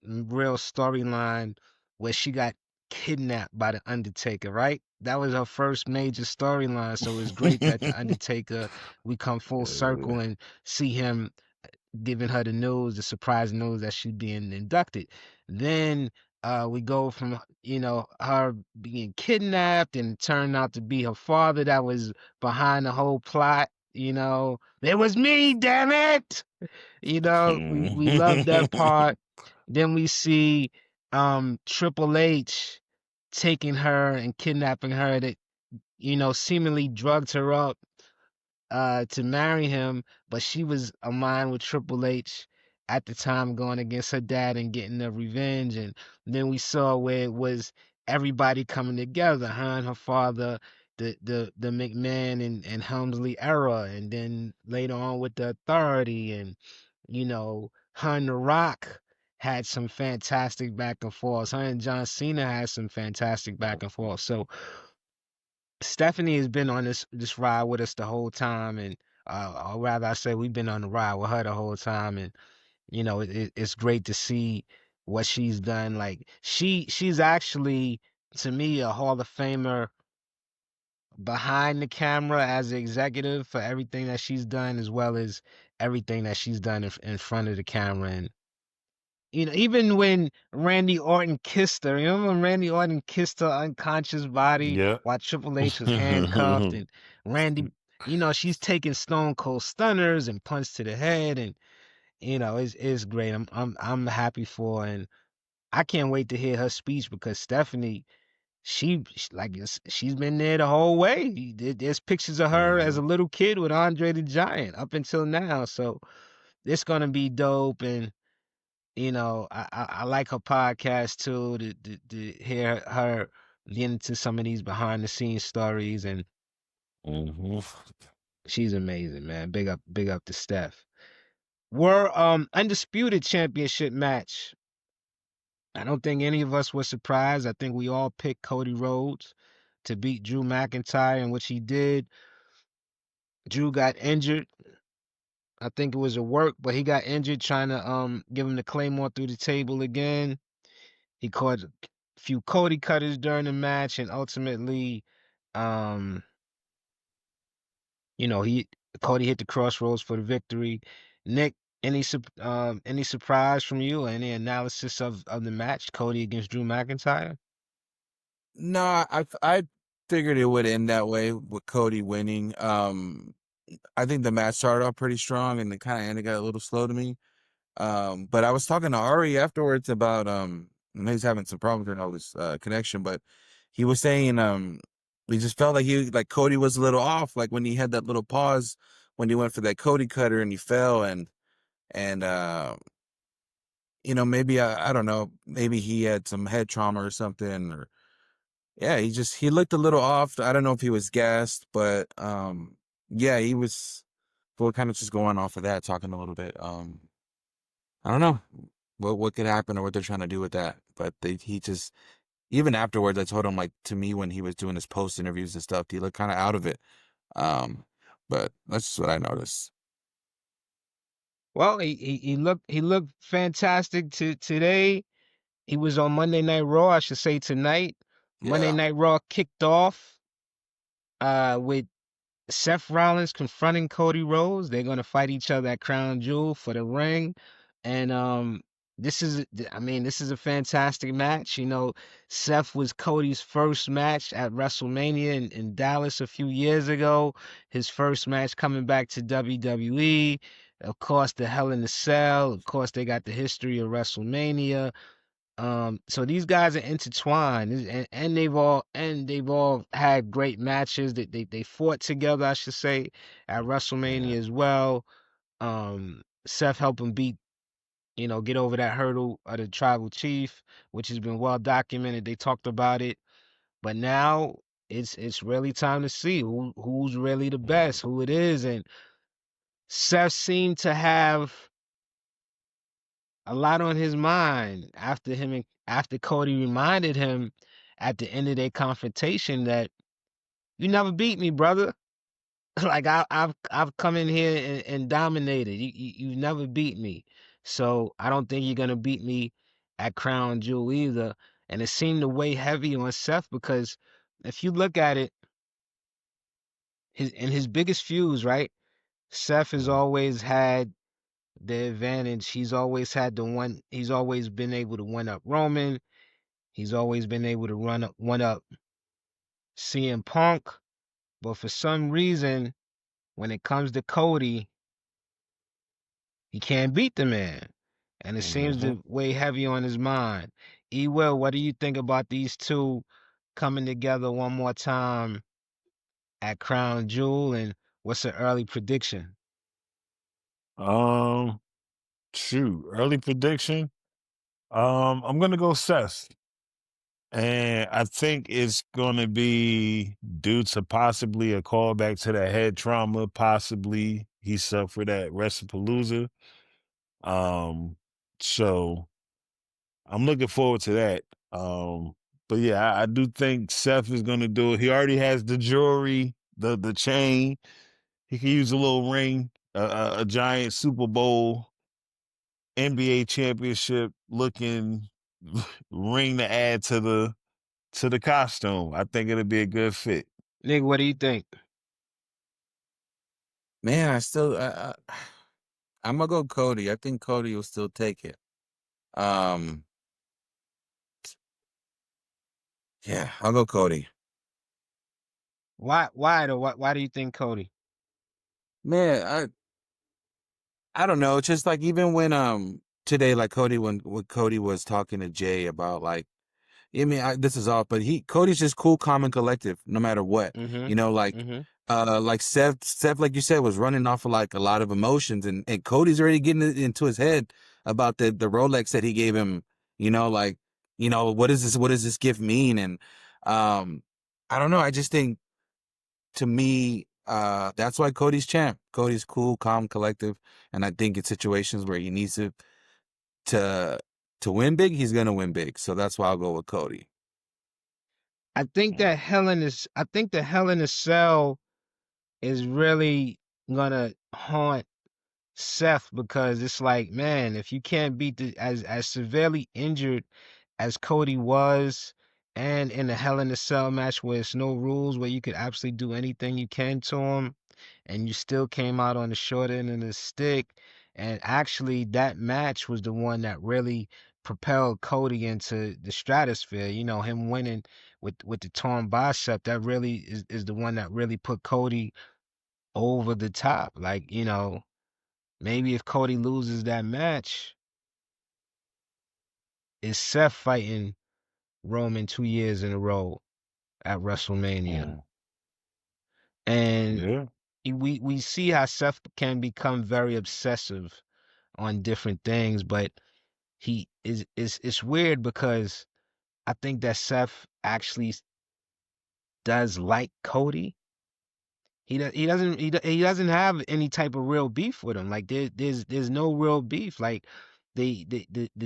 real storyline where she got kidnapped by the Undertaker, right? That was her first major storyline. So it's great that the Undertaker, we come full circle and see him giving her the news, the surprise news that she's being inducted. Then we go from her being kidnapped and it turned out to be her father that was behind the whole plot. It was me, damn it. We love that part. Then we see Triple H taking her and kidnapping her that seemingly drugged her up to marry him, but she was aligned with Triple H at the time, going against her dad and getting the revenge. And then we saw where it was everybody coming together, her and her father, the McMahon and Helmsley era, and then later on with the Authority, and her and The Rock had some fantastic back and forth. Her and John Cena had some fantastic back and forth. So Stephanie has been on this ride with us the whole time, and or rather, I say we've been on the ride with her the whole time, and it's great to see what she's done. Like she's actually, to me, a Hall of Famer behind the camera as an executive for everything that she's done, as well as everything that she's done in front of the camera. And even when Randy Orton kissed her, remember when Randy Orton kissed her unconscious body Yeah. while Triple H was handcuffed, and Randy, she's taking Stone Cold stunners and punch to the head, and it's great. I'm happy for her, and I can't wait to hear her speech because Stephanie, she's been there the whole way. There's pictures of her as a little kid with Andre the Giant up until now, so it's gonna be dope. And I like her podcast too, to hear her get into some of these behind the scenes stories, and she's amazing, man. Big up to Steph. We're undisputed championship match. I don't think any of us were surprised. I think we all picked Cody Rhodes to beat Drew McIntyre, and which he did. Drew got injured. I think it was a work, but he got injured trying to give him the Claymore through the table again. He caught a few Cody cutters during the match, and ultimately, um, he Cody hit the crossroads for the victory. Nick, any surprise from you or any analysis of the match, Cody against Drew McIntyre? No, I figured it would end that way with Cody winning. I think the match started off pretty strong and it kind of ended got a little slow to me. But I was talking to Ari afterwards about he's having some problems with all this connection, but he was saying he just felt like Cody was a little off, like when he had that little pause when he went for that Cody cutter and he fell and maybe I don't know, maybe he had some head trauma or something, or yeah, he looked a little off. I don't know if he was gassed, but yeah, he was. We're kind of just going off of that, talking a little bit. I don't know what could happen or what they're trying to do with that, but he just, even afterwards, I told him, like, to me when he was doing his post interviews and stuff, he looked kind of out of it. But that's just what I noticed. Well, he looked fantastic today. He was on Monday Night Raw, I should say tonight. Monday Yeah. Night Raw kicked off with Seth Rollins confronting Cody Rhodes. They're gonna fight each other at Crown Jewel for the ring, and this is a fantastic match. Seth was Cody's first match at WrestleMania in Dallas a few years ago. His first match coming back to WWE. Of course, the Hell in a Cell. Of course, they got the history of WrestleMania. So these guys are intertwined, and they've all had great matches. They fought together, I should say, at WrestleMania Yeah. as well. Seth helped him get over that hurdle of the tribal chief, which has been well documented. They talked about it, but now it's really time to see who's really the best, who it is, and Seth seemed to have a lot on his mind after Cody reminded him at the end of their confrontation that you never beat me, brother. Like I've come in here and dominated. You never beat me. So I don't think you're gonna beat me at Crown Jewel either. And it seemed to weigh heavy on Seth because if you look at it, his biggest feuds, right? Seth has always had the advantage. He's always been able to one up Roman. He's always been able to one up CM Punk. But for some reason, when it comes to Cody, he can't beat the man. And it seems Mm-hmm. to weigh heavy on his mind. E Will, what do you think about these two coming together one more time at Crown Jewel? And what's an early prediction? Shoot, early prediction. I'm gonna go Seth. And I think it's gonna be due to possibly a callback to the head trauma, possibly he suffered at WrestlePalooza. Um, so I'm looking forward to that. But yeah, I do think Seth is gonna do it. He already has the jewelry, the chain. He can use a little ring, a giant Super Bowl NBA championship looking ring to add to the costume. I think it'll be a good fit. Nick, what do you think? Man, I'm gonna go Cody. I think Cody will still take it. Um, yeah, I'll go Cody. Why though? Why do you think Cody? Man, I don't know. It's just like even when today, like Cody when Cody was talking to Jay about like, I mean, this is off, but Cody's just cool, calm, and collective, no matter what. Mm-hmm. You know, Mm-hmm. like Seth, like you said, was running off of like a lot of emotions, and Cody's already getting it into his head about the Rolex that he gave him. You know, like, what is this? What does this gift mean? And I don't know. I just think to me, that's why Cody's champ. Cody's cool, calm, collective, and I think in situations where he needs to win big, he's gonna win big. So that's why I'll go with Cody. I think the Hell in a Cell is really gonna haunt Seth because it's like, man, if you can't beat as severely injured as Cody was, and in the Hell in a Cell match where it's no rules, where you could absolutely do anything you can to him, and you still came out on the short end of the stick. And actually, that match was the one that really propelled Cody into the stratosphere. Him winning with the torn bicep. That really is the one that really put Cody over the top. Like, maybe if Cody loses that match, is Seth fighting Roman 2 years in a row at WrestleMania. Mm. And Yeah. we see how Seth can become very obsessive on different things, but he is it's weird because I think that Seth actually does like Cody. He doesn't have any type of real beef with him. Like there's no real beef. Like the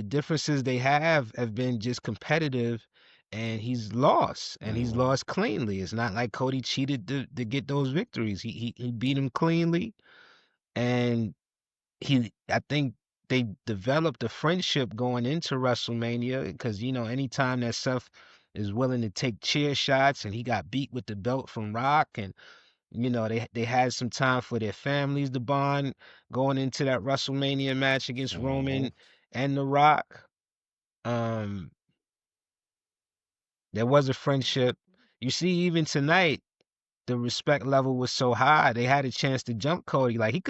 differences they have been just competitive, and he's lost, and he's Mhm. lost cleanly. It's not like Cody cheated to get those victories. He beat him cleanly, and I think they developed a friendship going into WrestleMania because anytime that Seth is willing to take chair shots, and he got beat with the belt from Rock, and they had some time for their families to bond going into that WrestleMania match against Mhm. Roman and The Rock. Um, there was a friendship. You see, even tonight, the respect level was so high. They had a chance to jump Cody. Like they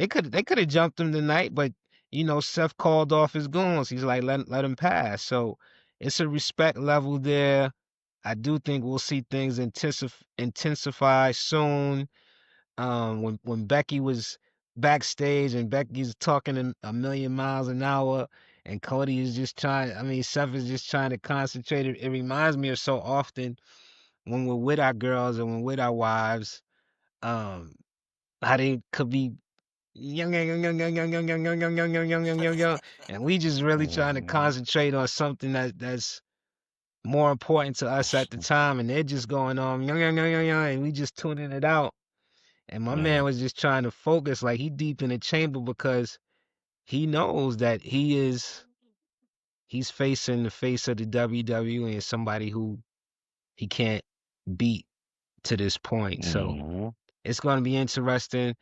could have jumped him tonight, but Seth called off his goons. He's like, let him pass. So it's a respect level there. I do think we'll see things intensify soon. When Becky was backstage and Becky's talking a million miles an hour, and Cody is just trying. I mean, Seth is just trying to concentrate. It reminds me of so often when we're with our girls and when we're with our wives, um, how they could be young, and we just really trying to Mhm. concentrate on something that's more important to us at the time, and they're just going on and we just tuning it out. And my man Mhm. was just trying to focus, like he deep in the chamber because he knows that he's facing the face of the WWE and somebody who he can't beat to this point. So Mhm. it's going to be interesting.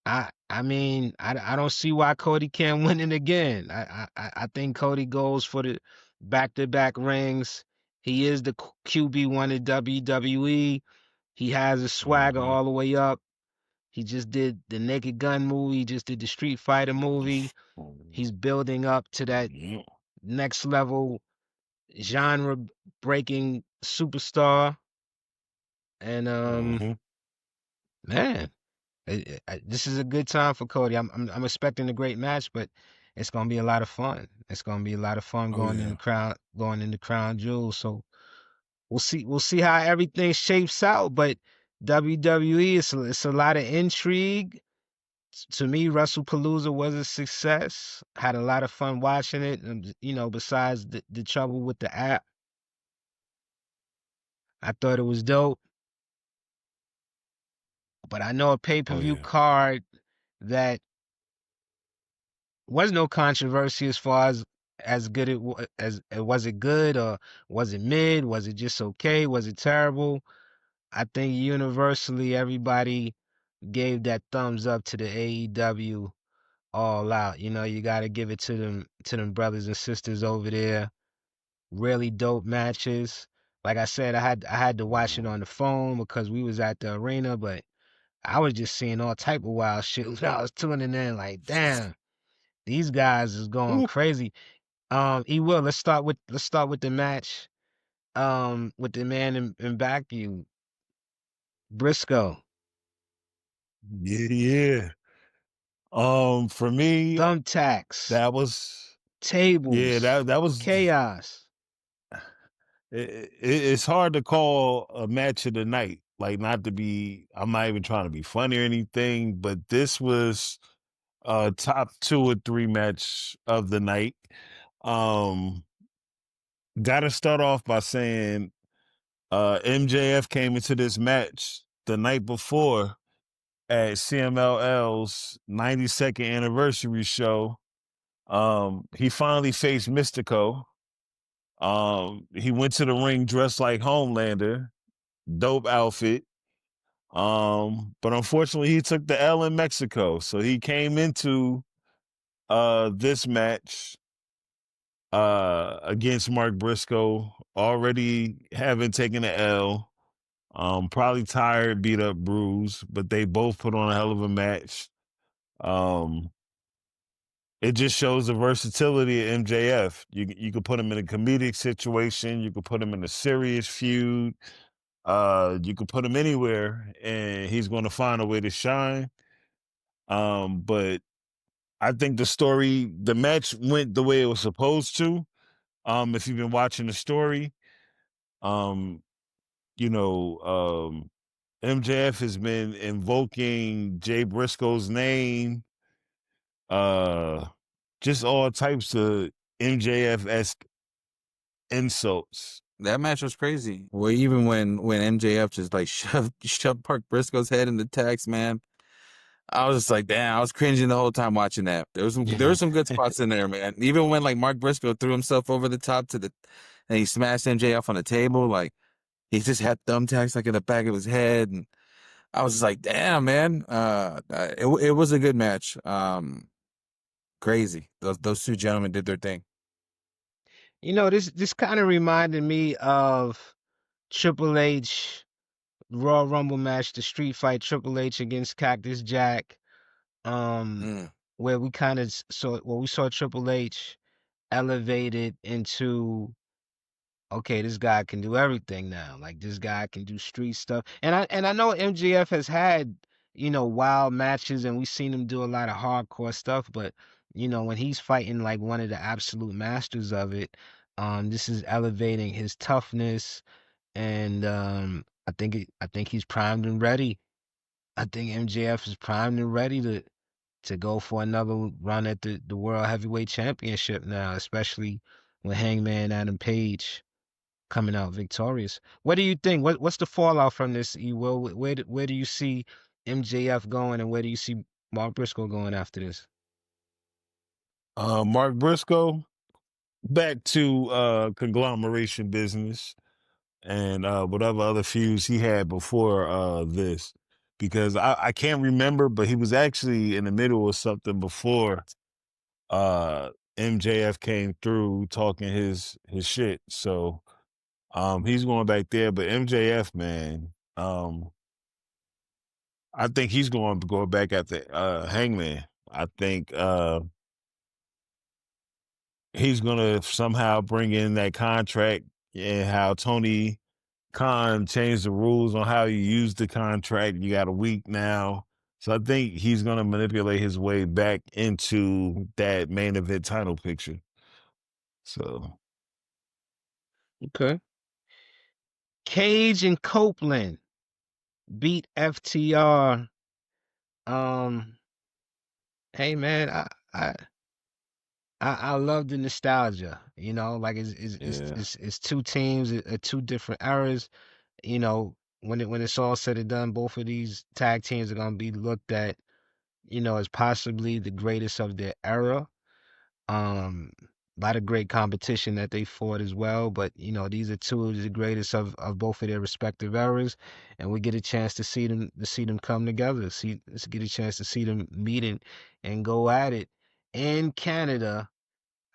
I mean, I don't see why Cody can't win it again. I think Cody goes for the back-to-back rings. He is the QB1 of WWE. He has a swagger Mhm. all the way up. He just did the Naked Gun movie. He just did the Street Fighter movie. He's building up to that Mhm. next level genre breaking superstar. And Mhm. man, this is a good time for Cody. I'm expecting a great match, but it's gonna be a lot of fun. It's gonna be a lot of fun Oh yeah. going in the crown jewel. So we'll see how everything shapes out. But WWE, it's a lot of intrigue. To me, WrestlePalooza was a success. Had a lot of fun watching it. And, besides the trouble with the app, I thought it was dope. But I know a pay per Oh view yeah. card that was no controversy as far as good as was it good or was it mid? Was it just okay? Was it terrible? I think universally everybody gave that thumbs up to the AEW All Out. You got to give it to them brothers and sisters over there. Really dope matches. Like I said, I had to watch it Mhm. on the phone because we was at the arena, but I was just seeing all type of wild shit when I was tuning in. Like, damn, these guys is going Ooh. crazy. Will, let's start with the match. With the man in back you, Briscoe, Yeah, yeah. For me, thumbtacks, that was yeah, tables, that was chaos. it's hard to call a match of the night. Like not to be I'm not even trying to be funny or anything, but this was top 2 or 3 match of the night. Um Gotta start off by saying MJF came into this match the night before at CMLL's 92nd anniversary show. He finally faced Mystico. He went to the ring dressed like Homelander, dope outfit. But unfortunately he took the L in Mexico. So he came into this match against Mark Briscoe, already having taken the L. Probably tired, beat up, bruised, but they both put on a hell of a match. Um, it just shows the versatility of MJF. You could put him in a comedic situation, you could put him in a serious feud, you could put him anywhere, and he's going to find a way to shine. But I think the match went the way it was supposed to. If you've been watching the story, um, you know, MJF has been invoking Jay Briscoe's name, uh, just all types of MJF-esque insults. That match was crazy. Well, even when MJF just like shoved Park Briscoe's head in the tax, man. I was just like, damn, I was cringing the whole time watching that. There were some good spots in there, man. Even when like Mark Briscoe threw himself over the top and he smashed MJF on the table, like he just had thumbtacks like in the back of his head, and I was just like, damn, man. It was a good match. Crazy. Those two gentlemen did their thing. This kind of reminded me of Triple H Royal Rumble match, the street fight, Triple H against Cactus Jack, Mm. where we kind of saw Triple H elevated into, okay, this guy can do everything now. Like, this guy can do street stuff. And I know MJF has had, wild matches, and we've seen him do a lot of hardcore stuff, but when he's fighting like one of the absolute masters of it, this is elevating his toughness, and I think he's primed and ready. I think MJF is primed and ready to go for another run at the World Heavyweight Championship now, especially with Hangman Adam Page coming out victorious. What do you think? What's the fallout from this, E Will? Where do you see MJF going, and where do you see Mark Briscoe going after this? Mark Briscoe back to conglomeration business and whatever other feuds he had before this, because I can't remember, but he was actually in the middle of something before MJF came through talking his shit. So he's going back there, but MJF, man, I think he's going to go back at the Hangman. I think he's going to somehow bring in that contract and how Tony Khan changed the rules on how you use the contract. You got a week now. So I think he's going to manipulate his way back into that main event title picture. So. Okay. Cage and Copeland beat FTR. Hey man, I love the nostalgia. Like it's two teams at two different eras. When it's all said and done, both of these tag teams are gonna be looked at, as possibly the greatest of their era. A lot of great competition that they fought as well, but these are two of the greatest of both of their respective eras, and we get a chance to see them come together. Let's get a chance to see them meet and go at it in Canada.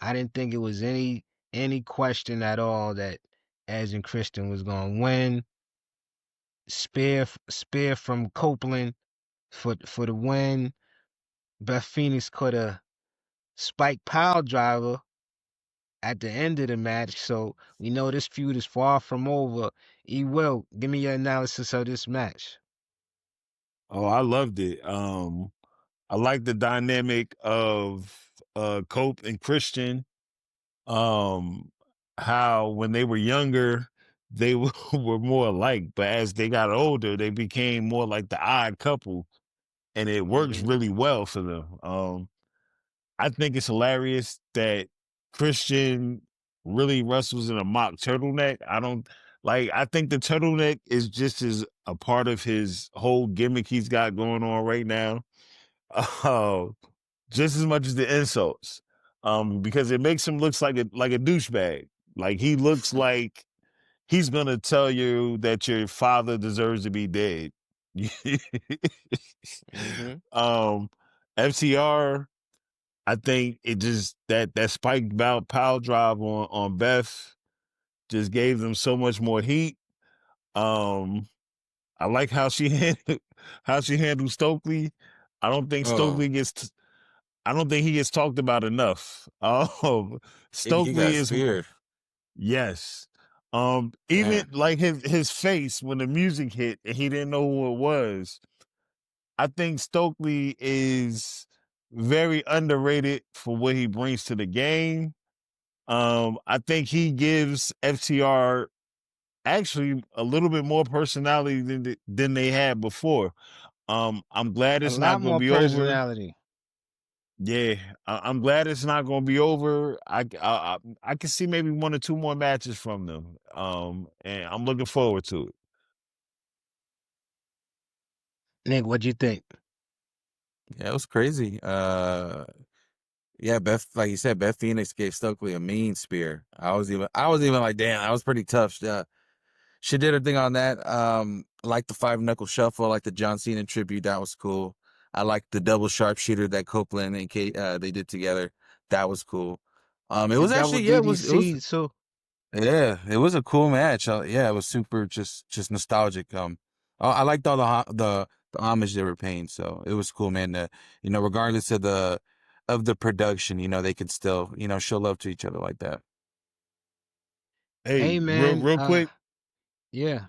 I didn't think it was any question at all that Edge and Christian was gonna win. Spear from Copeland for the win. Beth Phoenix caught a spike pile driver at the end of the match, so we know this feud is far from over. E Will, give me your analysis of this match. Oh, I loved it. I like the dynamic of Cope and Christian. How when they were younger, they were more alike, but as they got older, they became more like the odd couple, and it works really well for them. I think it's hilarious that Christian really wrestles in a mock turtleneck. I think the turtleneck is just as a part of his whole gimmick he's got going on right now. Uh, just as much as the insults. Because it makes him looks like a douchebag. Like he looks like he's gonna tell you that your father deserves to be dead. FTR, I think it just that spike pile drive on Beth just gave them so much more heat. I like how she handled Stokely. I don't think Stokely gets. I don't think he gets talked about enough. He got Stokely is speared. yes. Even like his face when the music hit and he didn't know who it was. I think Stokely is very underrated for what he brings to the game. I think he gives FTR actually a little bit more personality than they had before. I'm glad A it's not lot going to more be over. personality. Yeah, I'm glad it's not going to be over. I can see maybe 1 or 2 more matches from them. And I'm looking forward to it. Nick, what'd you think? Yeah, it was crazy. Yeah, Beth, like you said, Beth Phoenix gave Stokely a mean spear. I was even like, damn, that was pretty tough. She did her thing on that. Like the 5-knuckle shuffle, like the John Cena tribute, that was cool. I like the double sharpshooter that Copeland and Kate they did together. That was cool. It was Double actually it was DDC, so yeah, it was a cool match. Yeah, it was super just nostalgic. I liked all the homage they were paying, so it was cool, man. Regardless of the production, they could still, show love to each other like that. Hey, Hey real man, real quick, yeah.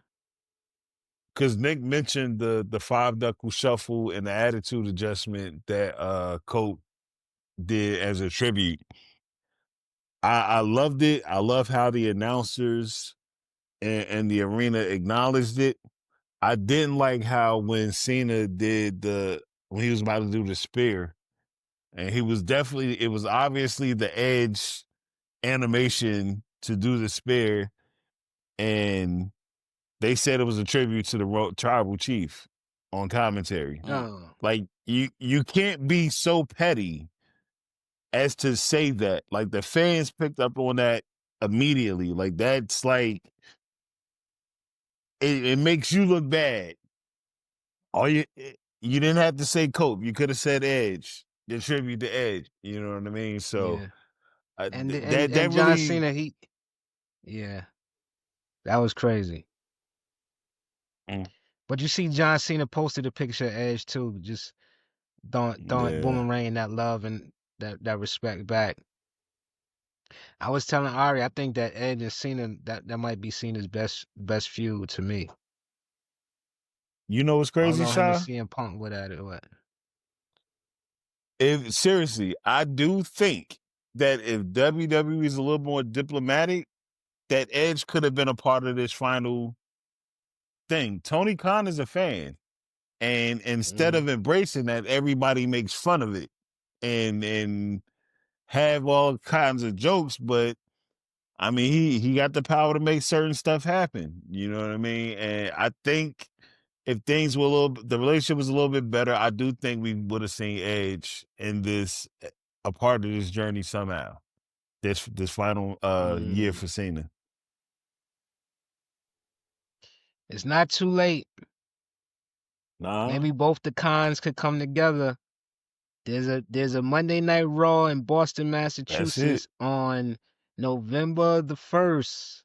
because Nick mentioned the five knuckle shuffle and the attitude adjustment that Colt did as a tribute. I loved it. I love how the announcers and the arena acknowledged it. I didn't like how when Cena did when he was about to do the spear, and it was obviously the Edge animation to do the spear, and they said it was a tribute to the tribal chief on commentary. Oh, Like you can't be so petty as to say that. Like the fans picked up on that immediately. Like that's like it makes you look bad. All you didn't have to say Cope. You could have said Edge. The tribute to Edge. You know what I mean? So yeah. And that John really Cena, yeah, that was crazy. Mm. But you see, John Cena posted a picture of Edge too, just throwing Yeah. boomerang that love and that respect back. I was telling Ari, I think that Edge and Cena that might be Cena's best feud to me. You know what's crazy, Although him and Sha? CM Punk would at it, what? If seriously, I do think that if WWE is a little more diplomatic, that Edge could have been a part of this final thing. Tony Khan is a fan. And instead Mm. of embracing that, everybody makes fun of it and have all kinds of jokes. But I mean, he got the power to make certain stuff happen. You know what I mean? And I think if things were the relationship was a little bit better, I do think we would have seen Edge in a part of this journey somehow. This final year Mm. for Cena. It's not too late. Nah, Maybe both the cons could come together. There's a Monday Night Raw in Boston, that's it. Massachusetts on November the 1st.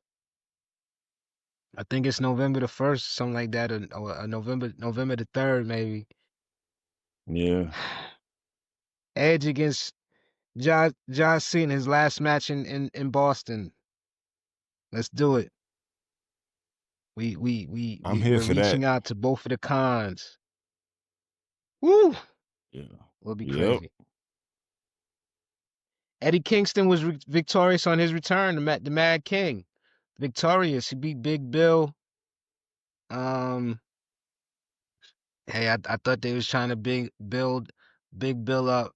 I think it's November the 1st, something like that, or November the 3rd, maybe. Yeah. Edge against John Cena, his last match in Boston. Let's do it. I'm here We're for that. reaching out to both of the cons. Woo! Yeah. Will be Yep. crazy. Eddie Kingston was victorious on his return. The Mad King, victorious. He beat Big Bill. Um, hey, I thought they was trying to build Big Bill up.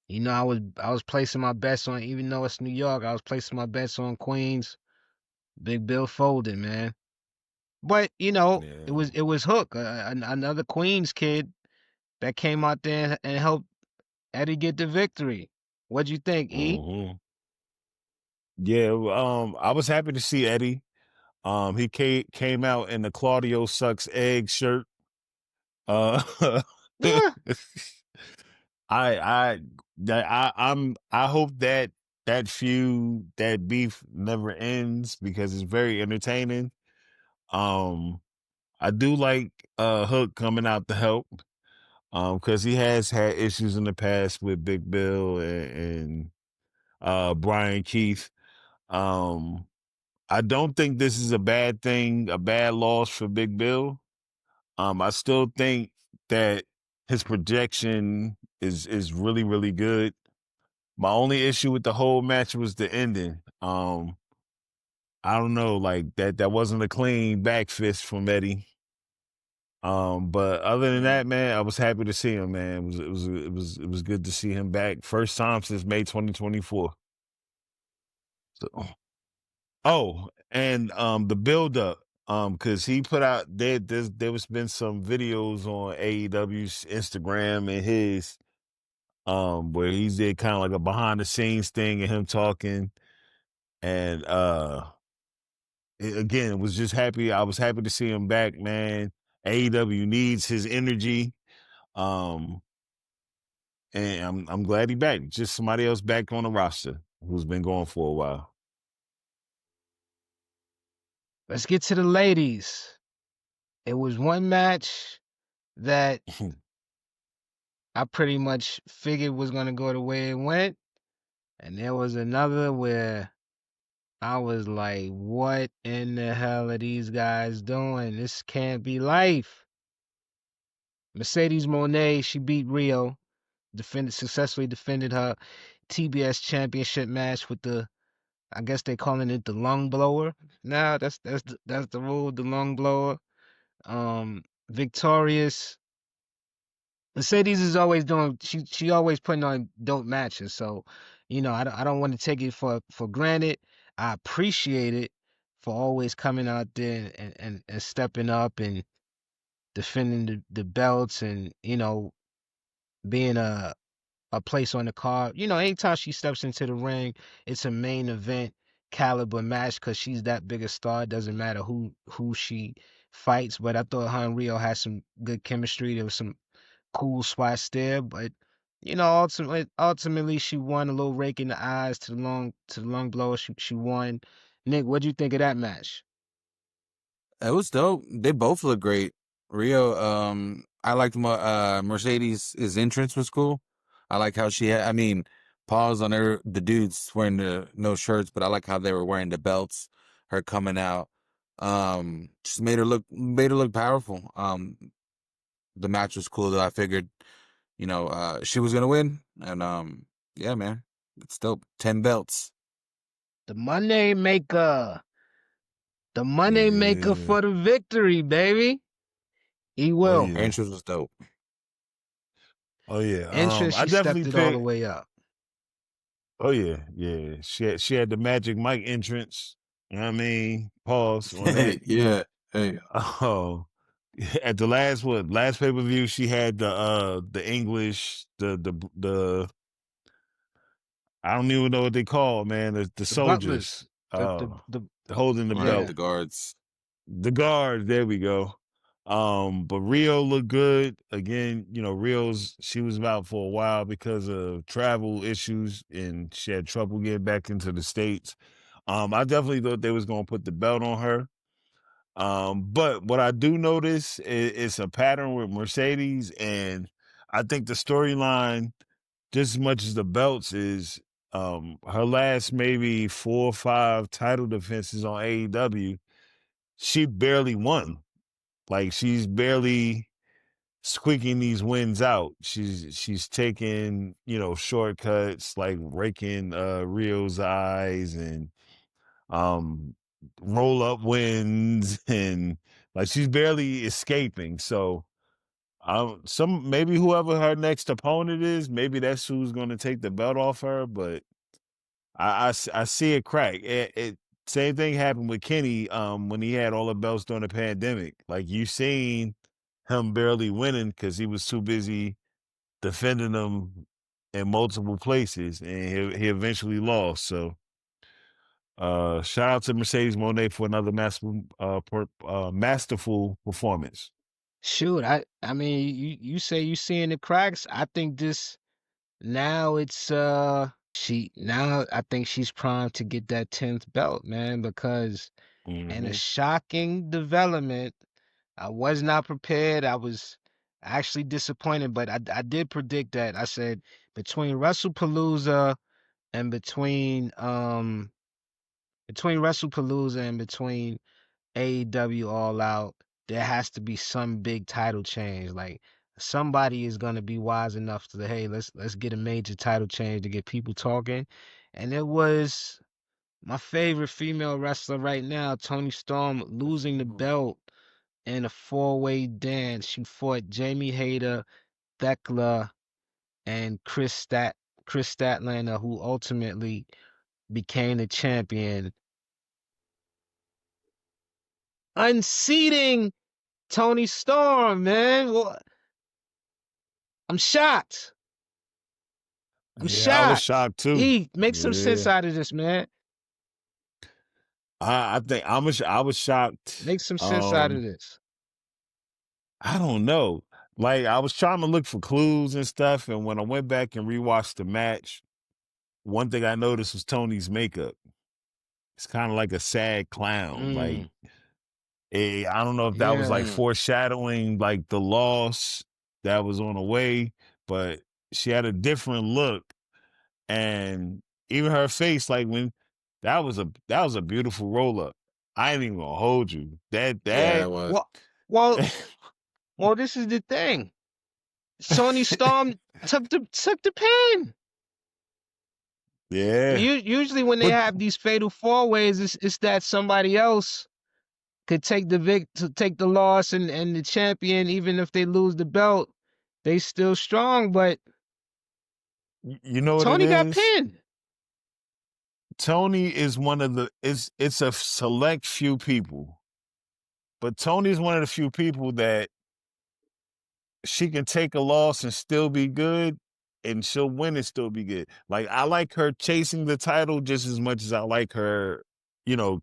You know, I was placing my bets on, even though it's New York, I was placing my bets on Queens. Big Bill folded, man. But Yeah. it was Hook, another Queens kid that came out there and helped Eddie get the victory. What'd you think, E? Mm-hmm. Yeah, I was happy to see Eddie. He came out in the Claudio sucks egg shirt. Uh, Yeah. I I hope that feud, that beef never ends because it's very entertaining. Um, I do like Hook coming out to help. Because he has had issues in the past with Big Bill and Brian Keith. Um, I don't think this is a bad thing, a bad loss for Big Bill. I still think that his projection is really, really good. My only issue with the whole match was the ending. I don't know, like that wasn't a clean back fist from Eddie. But other than Mm. that, man, I was happy to see him, man. It was good to see him back. First time since May 2024. So oh, and the build up. Because he put out there was been some videos on AEW's Instagram and his where he did kind of like a behind the scenes thing and him talking and again it was just happy. I was happy to see him back, man. AEW needs his energy. Um and I'm glad he back. Just somebody else back on the roster who's been going for a while. Let's get to the ladies. it was one match that I pretty much figured was gonna go the way it went, and there was another where I was like, "What in the hell are these guys doing? This can't be life." Mercedes Moné, she beat Rio, successfully defended her TBS championship match with the, I guess they calling it the lung blower. Now that's the rule, the lung blower. Victorious. Mercedes is always doing. She always putting on dope matches. So, I don't want to take it for granted. I appreciate it for always coming out there and stepping up and defending the belts and being a place on the card. Anytime she steps into the ring, it's a main event caliber match because she's that big a star. It doesn't matter who she fights. But I thought her and Rio had some good chemistry. There was some cool spots there, but ultimately she won. A little rake in the eyes to the long blower. She won. Nick, what do you think of that match? It was dope. They both look great. Rio, I liked Mercedes' his entrance was cool. I like how she had, I mean, pause on the dudes wearing the no shirts, but I like how they were wearing the belts, her coming out. Just made her look powerful. The match was cool though. I figured, she was gonna win. And yeah, man. It's dope. 10 belts. The Money Maker. The Money Maker Yeah. for the victory, baby. He Oh will. Her yeah. entrance was dope. Oh yeah. Entrance, I she stepped definitely it all the picked. way up. Oh yeah, yeah. She had the Magic Mike entrance. You know what I mean? Pause on that. Yeah. Hey. Oh, at the last pay per view, she had the English the I don't even know what they call it, man, the The Butlers. soldiers The holding the Right, yeah. belt. the guards. The guard, there we go. But Rio looked good. Again, she was out for a while because of travel issues and she had trouble getting back into the States. I definitely thought they was gonna put the belt on her. But what I do notice is a pattern with Mercedes, and I think the storyline, just as much as the belts, is her last maybe 4 or 5 title defenses on AEW, she barely won. Like she's barely squeaking these wins out. She's taking, shortcuts like raking Rio's eyes and um roll up wins and like she's barely escaping. So maybe whoever her next opponent is, maybe that's who's gonna take the belt off her, but I see it crack. Same thing happened with Kenny when he had all the belts during the pandemic. Like you seen him barely winning because he was too busy defending them in multiple places, and he eventually lost. So, shout out to Mercedes Moné for another masterful performance. Shoot, I mean, you say you seeing the cracks. I think this now it's I think she's primed to get that 10th belt, man, because in a Hmm. shocking development, I was not prepared. I was actually disappointed, but I did predict that. I said between WrestlePalooza and between WrestlePalooza and between AEW All Out, there has to be some big title change. Like somebody is gonna be wise enough to say, hey, let's get a major title change to get people talking. And it was my favorite female wrestler right now, Toni Storm, losing the belt in a four-way dance. She fought Jamie Hayter, Thekla, and Chris Statlander, who ultimately became the champion, unseating Toni Storm, man. I'm shocked. I'm Yeah, I was shocked. shocked too. E, make some sense Yeah, out of this, man. I think I was shocked. Make some sense out of this. I don't know. Like I was trying to look for clues and stuff, and when I went back and rewatched the match, one thing I noticed was Tony's makeup. It's kind of like a sad clown. Like Mm. I don't know if that was Yeah. like foreshadowing like the loss that was on the way, but she had a different look, and even her face, like when that was a beautiful roll up. I ain't even gonna hold you. Yeah, it was. Well, well, this is the thing. Sony Storm took the pin. yeah. Usually when they But have these fatal four ways, it's that somebody else could take take the loss, and the champion, even if they lose the belt, they still strong. But you know what it Tony got is? pinned. Tony is one of the it's a select few people. But Tony's one of the few people that she can take a loss and still be good, and she'll win and still be good. Like I like her chasing the title just as much as I like her,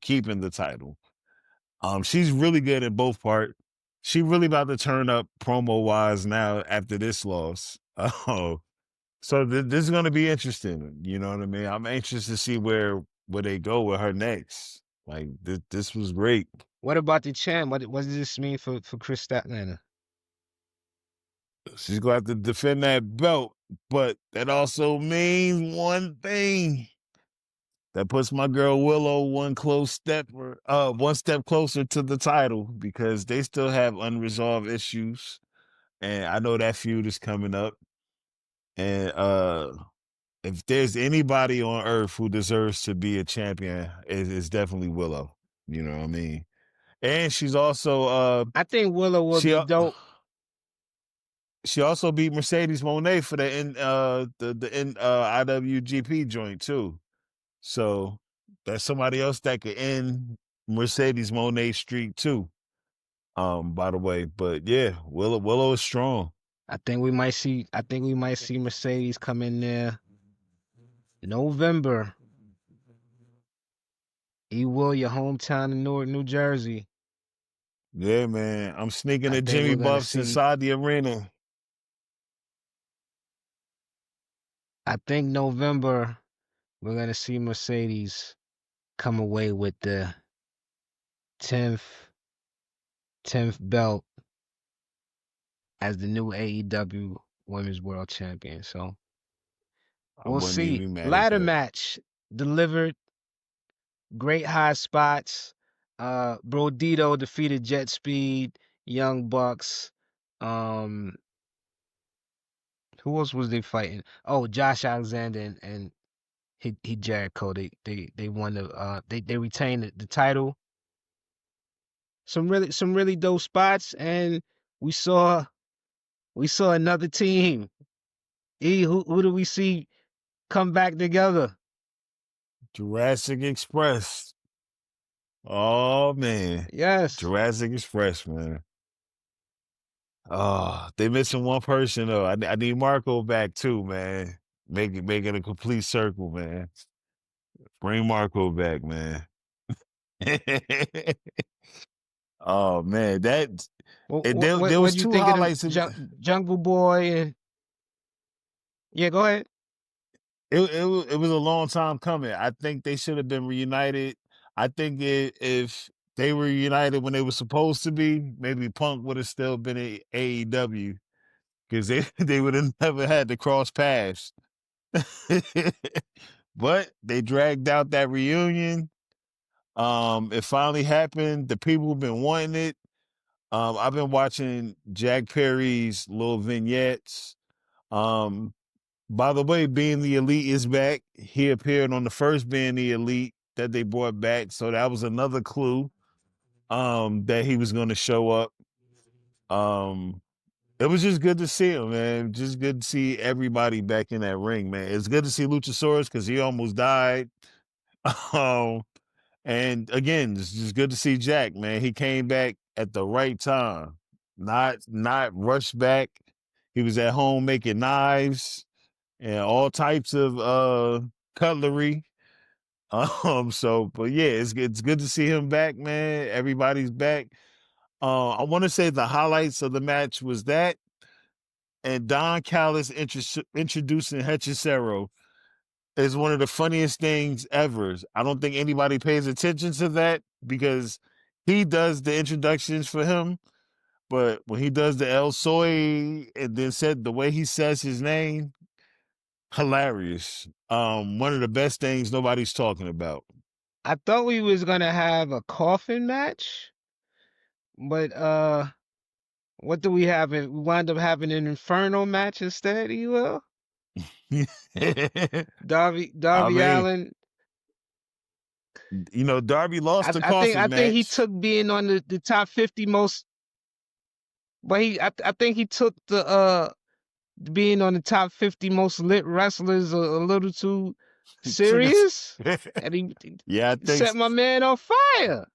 keeping the title. She's really good at both part. She really about to turn up promo wise now after this loss. Oh, so this is going to be interesting. You know what I mean? I'm anxious to see where they go with her next. Like this was great. What about the champ? What does this mean for Chris Statlander? She's going to have to defend that belt, but that also means one thing. That puts my girl Willow one step closer to the title because they still have unresolved issues, and I know that feud is coming up. And if there's anybody on earth who deserves to be a champion, it's definitely Willow. You know what I mean? And she's also I think Willow would she be dope. she also beat Mercedes Moné for the IWGP joint too. So that's somebody else that could end Mercedes Moné streak too. By the way, but yeah, Willow is strong. I think we might see. I think we might see Mercedes come in there November. Will, your hometown in Newark, New Jersey. Yeah, man. I'm sneaking I the think Jimmy we're gonna Buffs see. inside the arena. I think November we're gonna see Mercedes come away with the 10th belt as the new AEW Women's World Champion. So I we'll wouldn't even see. be mad at Ladder that. match delivered. Great high spots. Brodito defeated Jet Speed, Young Bucks. Um, who else was they fighting? Oh, Josh Alexander and he Jericho. They won they retained the title. Some really dope spots, and we saw another team. Who do we see come back together? Jurassic Express. Oh man. Yes. Jurassic Express, man. Oh, they missing one person though. I need Marco back too, man. Make it a complete circle, man. Bring Marco back, man. Oh man, there What was do you two think of them highlights in Jungle Boy and yeah? Go ahead. it was a long time coming. I think they should have been reunited. I think if they were united when they were supposed to be, maybe Punk would have still been in AEW because they would have never had to cross paths. But they dragged out that reunion. It finally happened. The people have been wanting it. I've been watching Jack Perry's little vignettes. Um, by the way, Being the Elite is back. He appeared on the first Being the Elite that they brought back, so that was another clue that he was going to show up. It was just good to see him, man. Just good to see everybody back in that ring, man. It's good to see Luchasaurus because he almost died. Um, and again, it's just good to see Jack, man. He came back at the right time, not rushed back. He was at home making knives and all types of cutlery. But yeah, it's good to see him back, man. Everybody's back. I want to say the highlights of the match was that and Don Callis introducing Hechicero is one of the funniest things ever. I don't think anybody pays attention to that because he does the introductions for him, but when he does the El Soy and then said the way he says his name, hilarious. One of the best things nobody's talking about. I thought we was gonna have a coffin match, but what do we have? We wound up having an Inferno match instead. You will Darby I mean, Allin. Darby lost the I coffin think he match. took being on the top 50 most, but I think he took the being on the top 50 most lit wrestlers a little too serious, and Yeah, I he think set my man on fire.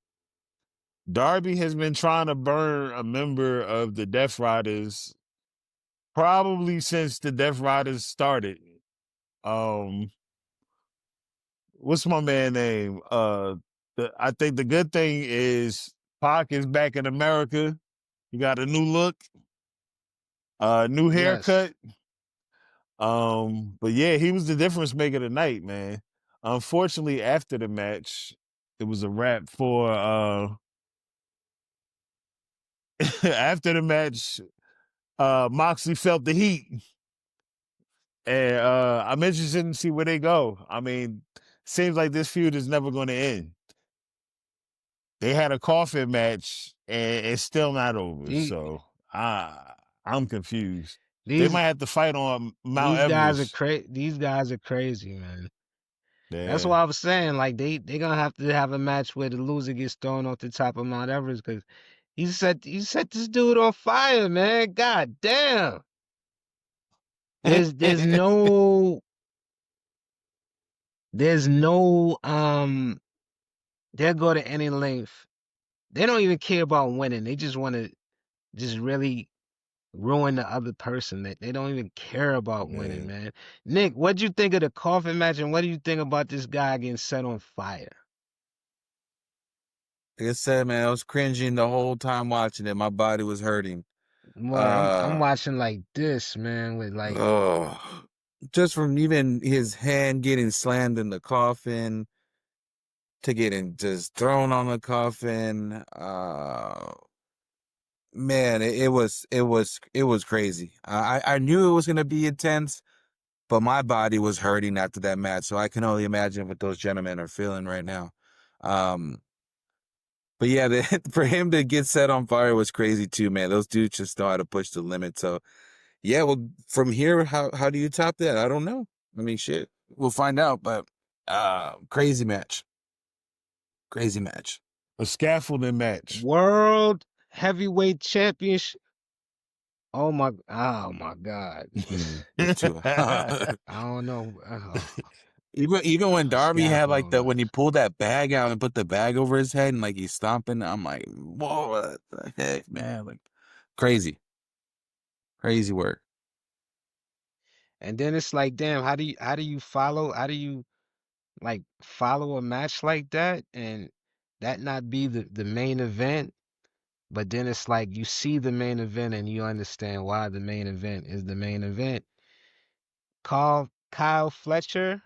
Darby has been trying to burn a member of the Death Riders probably since the Death Riders started. Um, what's my man name? I think the good thing is Pac is back in America. He got a new look, new Yes, haircut. But yeah, he was the difference maker tonight, man. Unfortunately, after the match, it was a wrap for after the match, Moxley felt the heat. And I'm interested to see where they go. I mean, seems like this feud is never going to end. They had a coffin match and it's still not over. the, So I'm confused. They these might have to fight on Mount these guys are Everest. crazy. These guys are crazy, man. That's Yeah. why I was saying, like, they gonna have to have a match where the loser gets thrown off the top of Mount Everest, because he set this dude on fire, man. God damn. There's no they'll go to any length. They don't even care about winning. They just want to just really ruin the other person. They don't even care about winning, Man. man. Nick, what'd you think of the coffin match, and what do you think about this guy getting set on fire? Like I said, man, I was cringing the whole time watching it. My body was hurting. Boy, I'm Uh, watching like this, man, with like oh, just from even his hand getting slammed in the coffin to getting just thrown on the coffin. Man, it was crazy. I knew it was gonna be intense, but my body was hurting after that match, so I can only imagine what those gentlemen are feeling right now. Um, but yeah, for him to get set on fire was crazy too, man. Those dudes just know how to push the limit. So yeah, well, from here, how do you top that? I don't know. I mean, shit, we'll find out. But crazy match, crazy match. A scaffolding match. world heavyweight championship. Oh my God. You're too. I don't know. Even when Darby had like Scaffold when he match. pulled that bag out and put the bag over his head and like he's stomping, I'm like, whoa, what the heck, man? Like crazy, crazy work. And then it's like, damn, how do you follow a match like that and that not be the main event? But then it's like you see the main event and you understand why the main event is the main event. Kyle Fletcher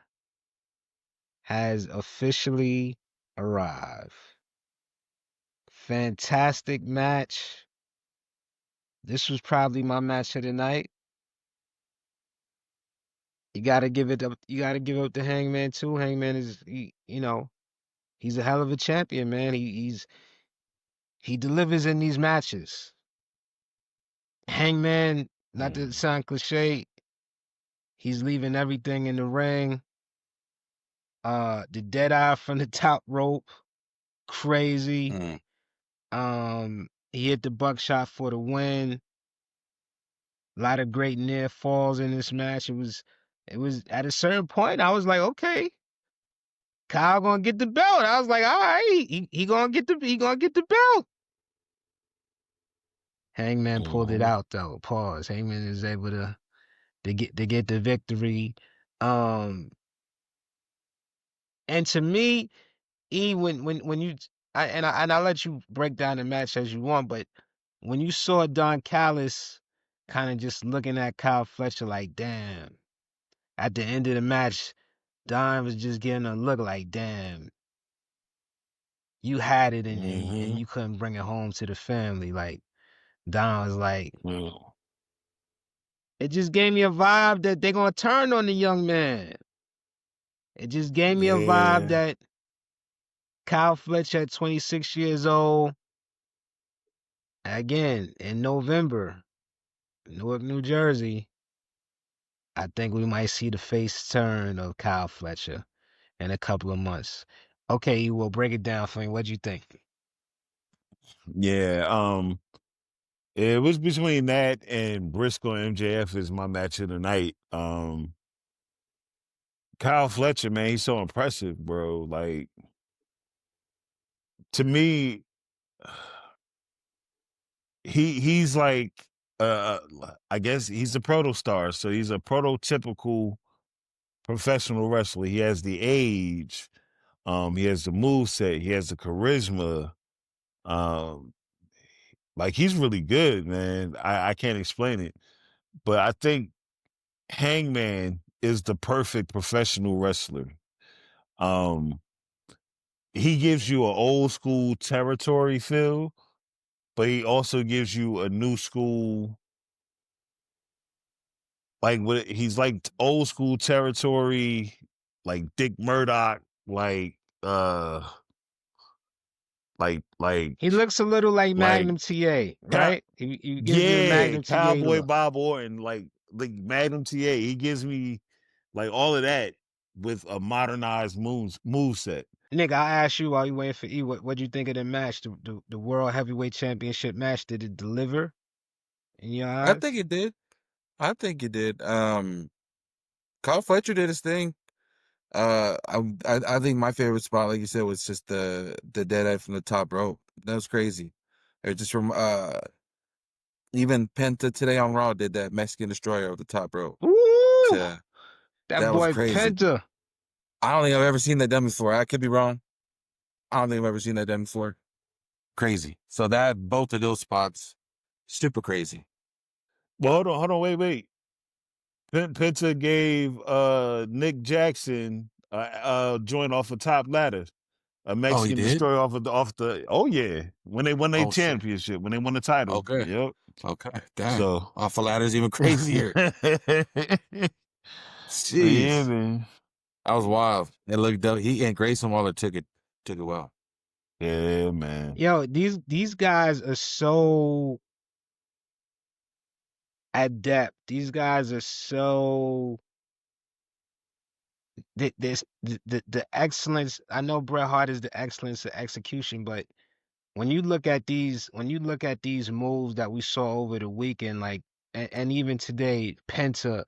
has officially arrived. Fantastic match. This was probably my match of the night. You gotta give it up. You gotta give up to Hangman too. Hangman he's a hell of a champion, man. He delivers in these matches. Hangman, not to sound cliche, he's leaving everything in the ring. The dead eye from the top rope, crazy. Mm. He hit the buckshot for the win. A lot of great near falls in this match. It was at a certain point I was like, okay, Kyle gonna get the belt. I was like, all right, he gonna get the belt. Hangman pulled it Mhm. out though. Pause. Hangman is able to get the victory. Um, and to me, when you and I let you break down the match as you want, but when you saw Don Callis kind of just looking at Kyle Fletcher like, damn, at the end of the match, Don was just getting a look like, damn, you had it and Mm-hmm. you couldn't bring it home to the family. Like Don was like, it just gave me a vibe that they're gonna turn on the young man. It just gave me a vibe Yeah. that Kyle Fletcher at 26 years old, again in November, Newark, New Jersey. I think we might see the face turn of Kyle Fletcher in a couple of months. Okay, you will break it down for me. What'd you think? Yeah. It was between that and Briscoe MJF is my match of the night. Kyle Fletcher, man, he's so impressive, bro. Like, to me, he's like I guess he's a proto star. So he's a prototypical professional wrestler. He has the age, he has the move set, he has the charisma. Um, like he's really good, man. I can't explain it. But I think Hangman is the perfect professional wrestler. Um, he gives you an old school territory feel, but he also gives you a new school, like what he's like old school territory, like Dick Murdoch, like He looks a little like like Magnum TA, Cow- right? He gives you the yeah, Magnum TA Cowboy look. Bob Orton, like Magnum TA. He gives me like all of that with a modernized move set. Nick, I'll ask you while you waiting for E, what'd you think of the match, the World Heavyweight Championship match? Did it deliver in your I eyes? think it did. I think it did. Kyle Fletcher did his thing. I think my favorite spot, like you said, was just the dead end from the top rope. That was crazy. It just from even Penta today on Raw did that Mexican Destroyer of the top rope. Ooh, To, that that was boy crazy. Penta. I don't think I've ever seen that done before. I could be wrong. I don't think I've ever seen that done before. Crazy. So that both of those spots, super crazy. Well, hold on, wait. Penta gave Nick Jackson joint off a top ladder. A Oh, he Mexican did? destroyer off the oh yeah. When they won their Oh shit. championship, when they won the title. Okay. Yep. Okay. Dang. So Off a ladder's even crazier. so yeah, Jeez. man. That was wild. It looked dope. He and Grayson Waller took it well. Yeah, man. Yo, these guys are so adept. These guys are so the excellence. I know Bret Hart is the excellence of execution, but when you look at these moves that we saw over the weekend, like and even today, Penta,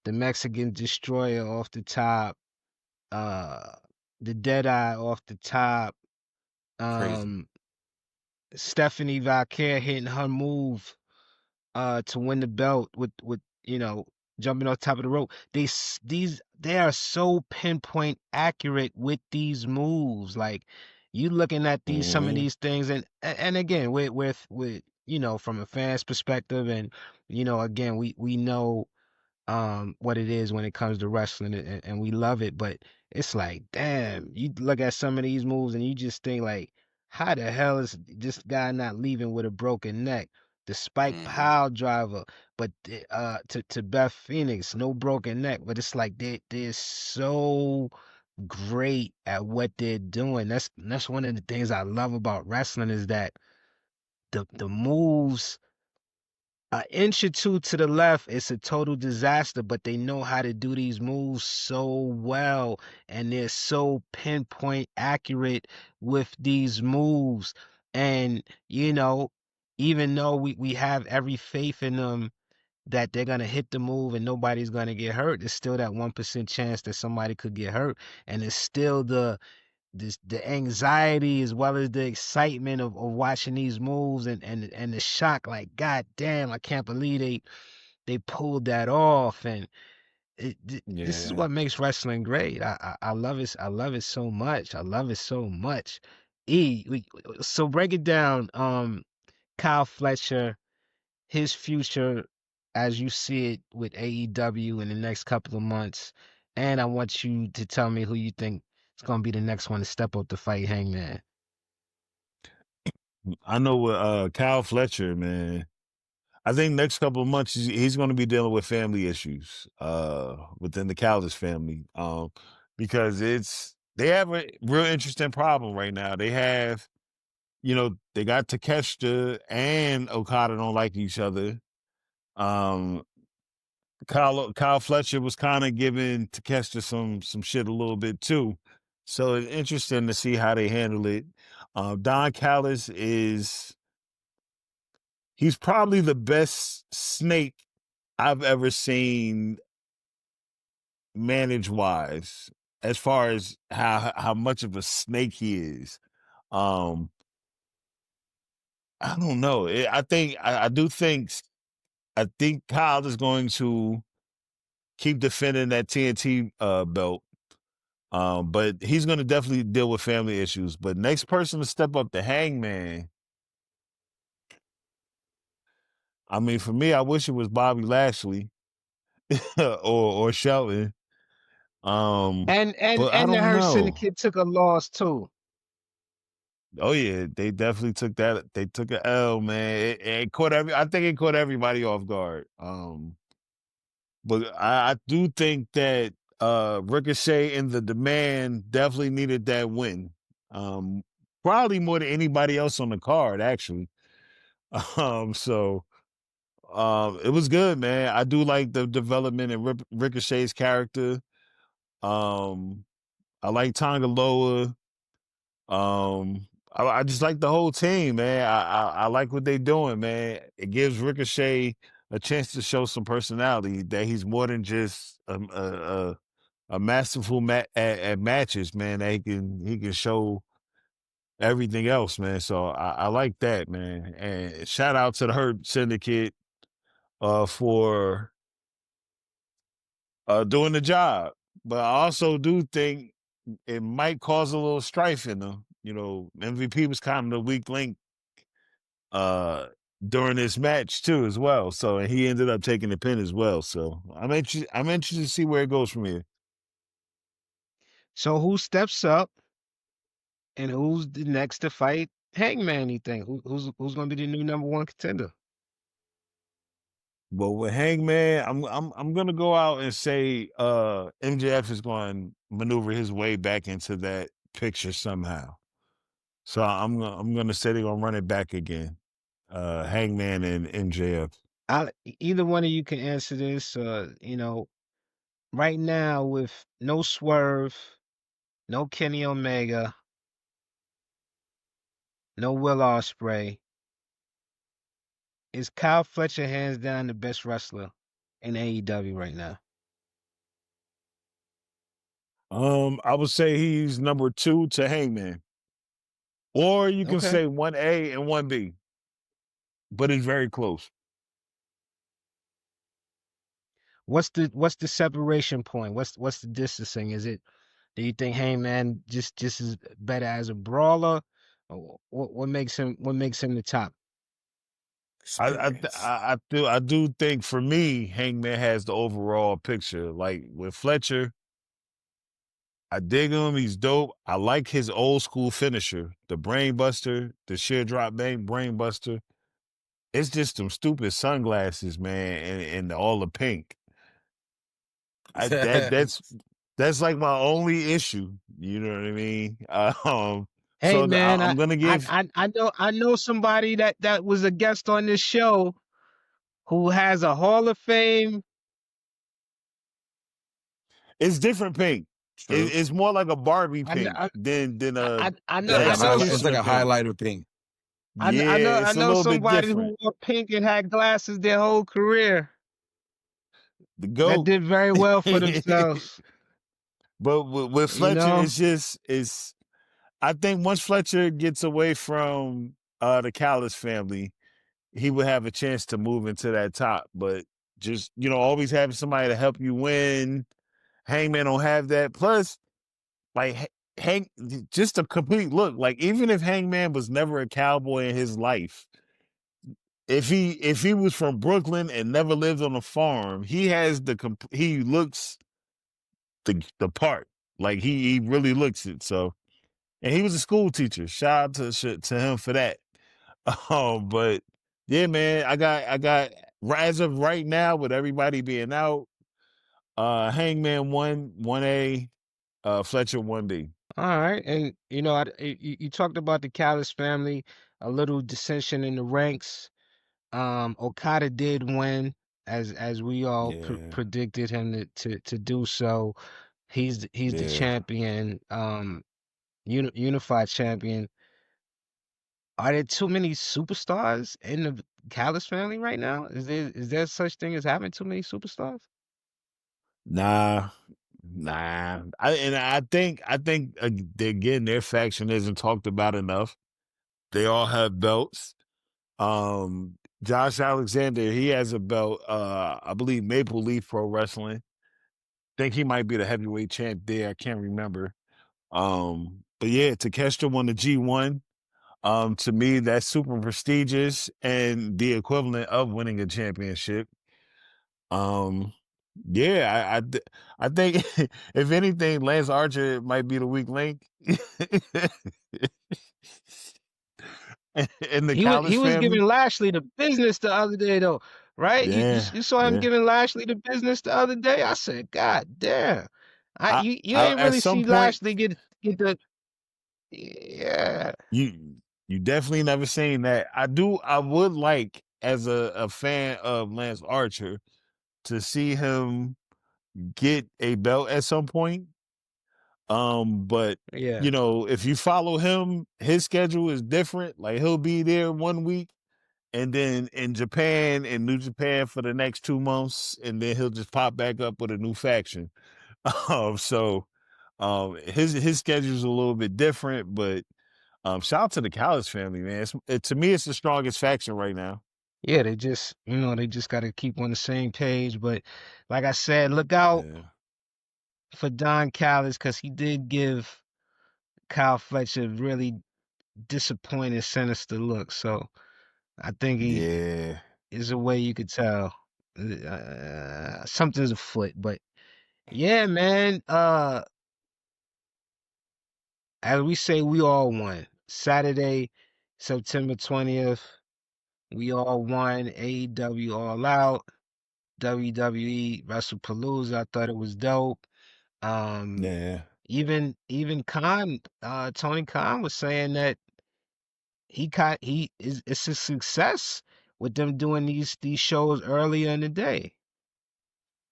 the Mexican Destroyer off the top, uh, the Deadeye off the top, Crazy. um, Stephanie Valkyrie hitting her move to win the belt with jumping off top of the rope. They are so pinpoint accurate with these moves. Like you looking at these some of Mm-hmm. these things and again with from a fan's perspective and again we know what it is when it comes to wrestling and we love it, but it's like damn, you look at some of these moves and you just think like how the hell is this guy not leaving with a broken neck? The spike Mm-hmm. pile driver, but to Beth Phoenix, no broken neck, but it's like they're so great at what they're doing. That's one of the things I love about wrestling is that the moves an inch or two to the left, it's a total disaster, but they know how to do these moves so well, and they're so pinpoint accurate with these moves. And, even though we have every faith in them that they're going to hit the move and nobody's going to get hurt, there's still that 1% chance that somebody could get hurt. And it's still the anxiety as well as the excitement of watching these moves and the shock like god damn, I can't believe they pulled that off. And this is Yeah. what makes wrestling great. I love it. I love it so much. I love it so much. So break it down. Kyle Fletcher, his future as you see it with AEW in the next couple of months, and I want you to tell me who you think is gonna be the next one to step up to fight Hangman. I know with Kyle Fletcher, man. I think next couple of months he's going to be dealing with family issues within the Callis family because they have a real interesting problem right now. They have, they got Takeshita and Okada don't like each other. Kyle Fletcher was kind of giving Takeshita some shit a little bit too. So it's interesting to see how they handle it. Don Callis he's probably the best snake I've ever seen manage wise, as far as how much of a snake he is. Um, I don't know. I think Kyle is going to keep defending that TNT belt. But he's going to definitely deal with family issues. But next person to step up, the Hangman. I mean, for me, I wish it was Bobby Lashley or Shelton. And But I the don't Hurt know. Syndicate took a loss too. Oh yeah, they definitely took that. They took a L, man. It caught I think it caught everybody off guard. But I do think that Ricochet and the Demand definitely needed that win. Probably more than anybody else on the card, actually. So it was good, man. I do like the development in Ricochet's character. I like Tonga Loa. I just like the whole team, man. I like what they're doing, man. It gives Ricochet a chance to show some personality, that he's more than just a masterful at matches, man. That he can show everything else, man. So I like that, man. And shout out to the Hurt Syndicate for doing the job. But I also do think it might cause a little strife in them. MVP was kind of the weak link during this match too, as well. So, and he ended up taking the pin as well. So I'm interested to see where it goes from here. So who steps up and who's the next to fight Hangman? You think who's going to be the new number one contender? But with Hangman, I'm gonna go out and say MJF is going to maneuver his way back into that picture somehow. So I'm gonna say they're gonna run it back again. Hangman and MJF. Either one of you can answer this. Right now with no Swerve, no Kenny Omega, no Will Ospreay, is Kyle Fletcher hands down the best wrestler in AEW right now? I would say he's number 2 to Hangman. Or you can Okay. say 1A and 1B. But it's very close. What's the separation point? What's the distancing? Do you think Hangman just is better as a brawler? Or what makes him the top? Experience. I do think for me, Hangman has the overall picture. Like with Fletcher, I dig him. He's dope. I like his old school finisher, the brain buster, the sheer drop brain buster. It's just some stupid sunglasses, man, and all the pink. I that that's like my only issue. You know what I mean? Hey So man, I'm gonna give. I know somebody that was a guest on this show who has a Hall of Fame. It's different pink. True. It's more like a Barbie I kn- pink than I It's know like I a know it's like executioner a pink. highlighter pink. Yeah, I it's a know little bit somebody who different. wore pink and had glasses their whole career The that goat. did very well for themselves. But with You Fletcher, know, it's. I think once Fletcher gets away from the Callis family, he would have a chance to move into that top. But just always having somebody to help you win. Hangman don't have that. Plus, like Hang, just a complete look. Like even if Hangman was never a cowboy in his life, if he was from Brooklyn and never lived on a farm, he has he looks the part. Like he really looks it. So, and he was a school teacher. Shout out to him for that. But yeah, man, I got as of right now with everybody being out, Hangman 1A, Fletcher 1B. All right, and you talked about the Callis family, a little dissension in the ranks. Okada did win, as we all Yeah, predicted him to do so. He's the yeah. champion, unified champion. Are there too many superstars in the Callis family right now? Is there such thing as having too many superstars? Nah, nah. I think again their faction isn't talked about enough. They all have belts. Josh Alexander, he has a belt. I believe Maple Leaf Pro Wrestling. Think he might be the heavyweight champ there. I can't remember. But yeah, Takeshita won the G1. To me, that's super prestigious and the equivalent of winning a championship. Um, yeah, I think if anything, Lance Archer might be the weak link in the He Callis was giving family. Lashley the business the other day though, right? Yeah, You saw him yeah. giving Lashley the business the other day. I said, God damn. I, You I ain't at really some see point Lashley get the yeah. you definitely never seen that. I would like as a fan of Lance Archer to see him get a belt at some point. But Yeah. if you follow him, his schedule is different. Like he'll be there 1 week and then in Japan and New Japan for the next 2 months, and then he'll just pop back up with a new faction. So his schedule's a little bit different, but shout out to the Callis family, man. To me, it's the strongest faction right now. Yeah, they just gotta keep on the same page. But like I said, look out Yeah, for Don Callis because he did give Kyle Fletcher a really disappointed, sinister look. So I think he yeah, is a way you could tell something's afoot. But yeah, man. As we say, we all won. Saturday, September 20th, we all won. AEW All Out, WWE WrestlePalooza. I thought it was dope. Um, yeah. even Khan, Tony Khan was saying that he is it's a success with them doing these shows earlier in the day.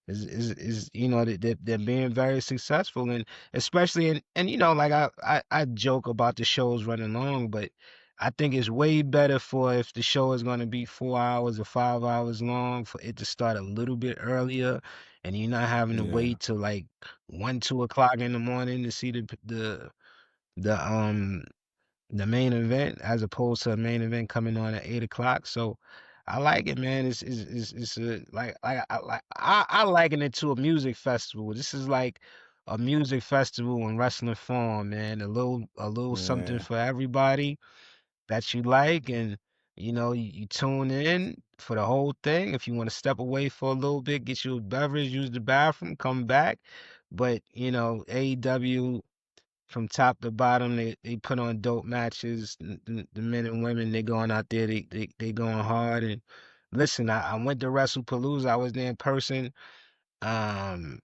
Is they're being very successful, and especially and like I joke about the shows running long, but I think it's way better for if the show is going to be 4 hours or 5 hours long for it to start a little bit earlier, and you're not having to Yeah, wait till like 1, 2 o'clock in the morning to see the the main event as opposed to a main event coming on at 8 o'clock. So I like it, man. It's I liken it to a music festival. This is like a music festival in wrestling form, man. A little something yeah, for everybody that you like, and you tune in for the whole thing. If you want to step away for a little bit, get you a beverage, use the bathroom, come back. But AEW from top to bottom. They put on dope matches. The men and women, they going out there. They going hard. And listen, I went to WrestlePalooza. I was there in person. Um,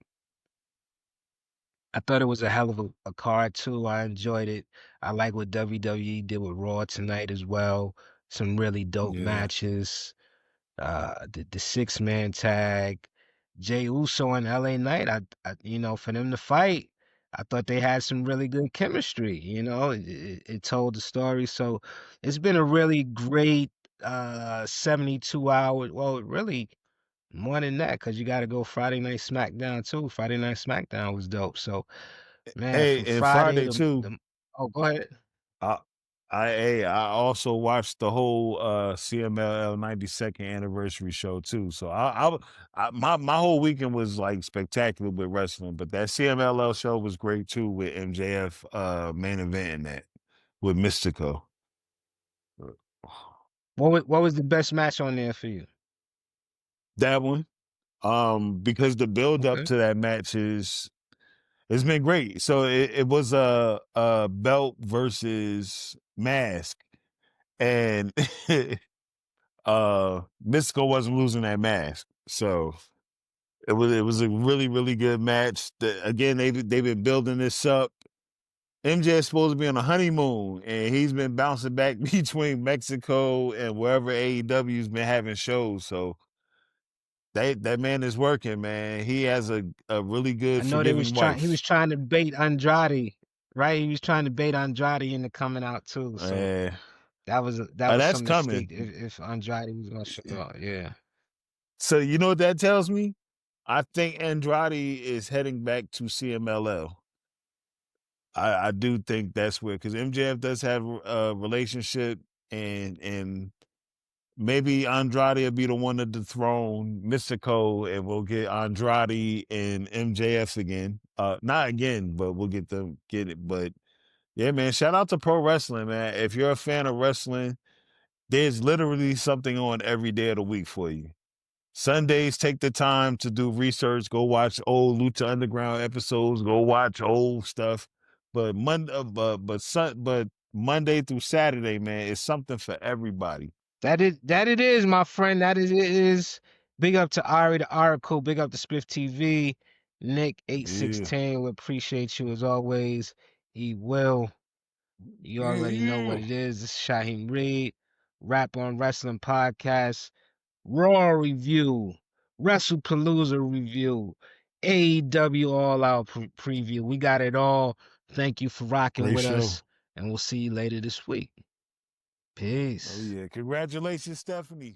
I thought it was a hell of a card too. I enjoyed it. I like what WWE did with Raw tonight as well. Some really dope yeah. matches. The 6-man tag, Jey Uso and LA Knight. For them to fight, I thought they had some really good chemistry. It told the story. So it's been a really great 72 hours. Well, really more than that because you got to go Friday Night SmackDown too. Friday Night SmackDown was dope. So man, Hey, from and Friday Friday to too. the oh, go ahead. I I also watched the whole CMLL 92nd anniversary show too. So my whole weekend was like spectacular with wrestling, but that CMLL show was great too with MJF main event in that with Mystico. What was the best match on there for you? That one, because the build up Okay. to that match it's been great. So it was a belt versus mask. and Mystico wasn't losing that match, so it was a really really good match. Again, they've been building this up. MJ is supposed to be on a honeymoon, and he's been bouncing back between Mexico and wherever AEW's been having shows. So that man is working, man. He has a really good I know he was forgiving wife. trying to bait Andrade, right? He was trying to bait Andrade into coming out too. So that was That's something to coming. state if Andrade was gonna show up. Yeah. So you know what that tells me? I think Andrade is heading back to CMLL. I do think that's where, because MJF does have a relationship, and maybe Andrade will be the one to dethrone Mystico, and we'll get Andrade and MJF again. Not again, but we'll get it. But yeah, man, shout out to pro wrestling, man. If you're a fan of wrestling, there's literally something on every day of the week for you. Sundays, take the time to do research. Go watch old Lucha Underground episodes. Go watch old stuff. But but Monday through Saturday, man, it's something for everybody. That it is, my friend. That is it is. Big up to Ari the Oracle. Big up to Spiff TV. Nick 816. We appreciate you as always. He will. You already know what it is. This is Shaheem Reed. Rap on Wrestling Podcast. Raw review. WrestlePalooza review. AEW All Out preview. We got it all. Thank you for rocking Great with show. us. And we'll see you later this week. Peace. Oh yeah. Congratulations, Stephanie.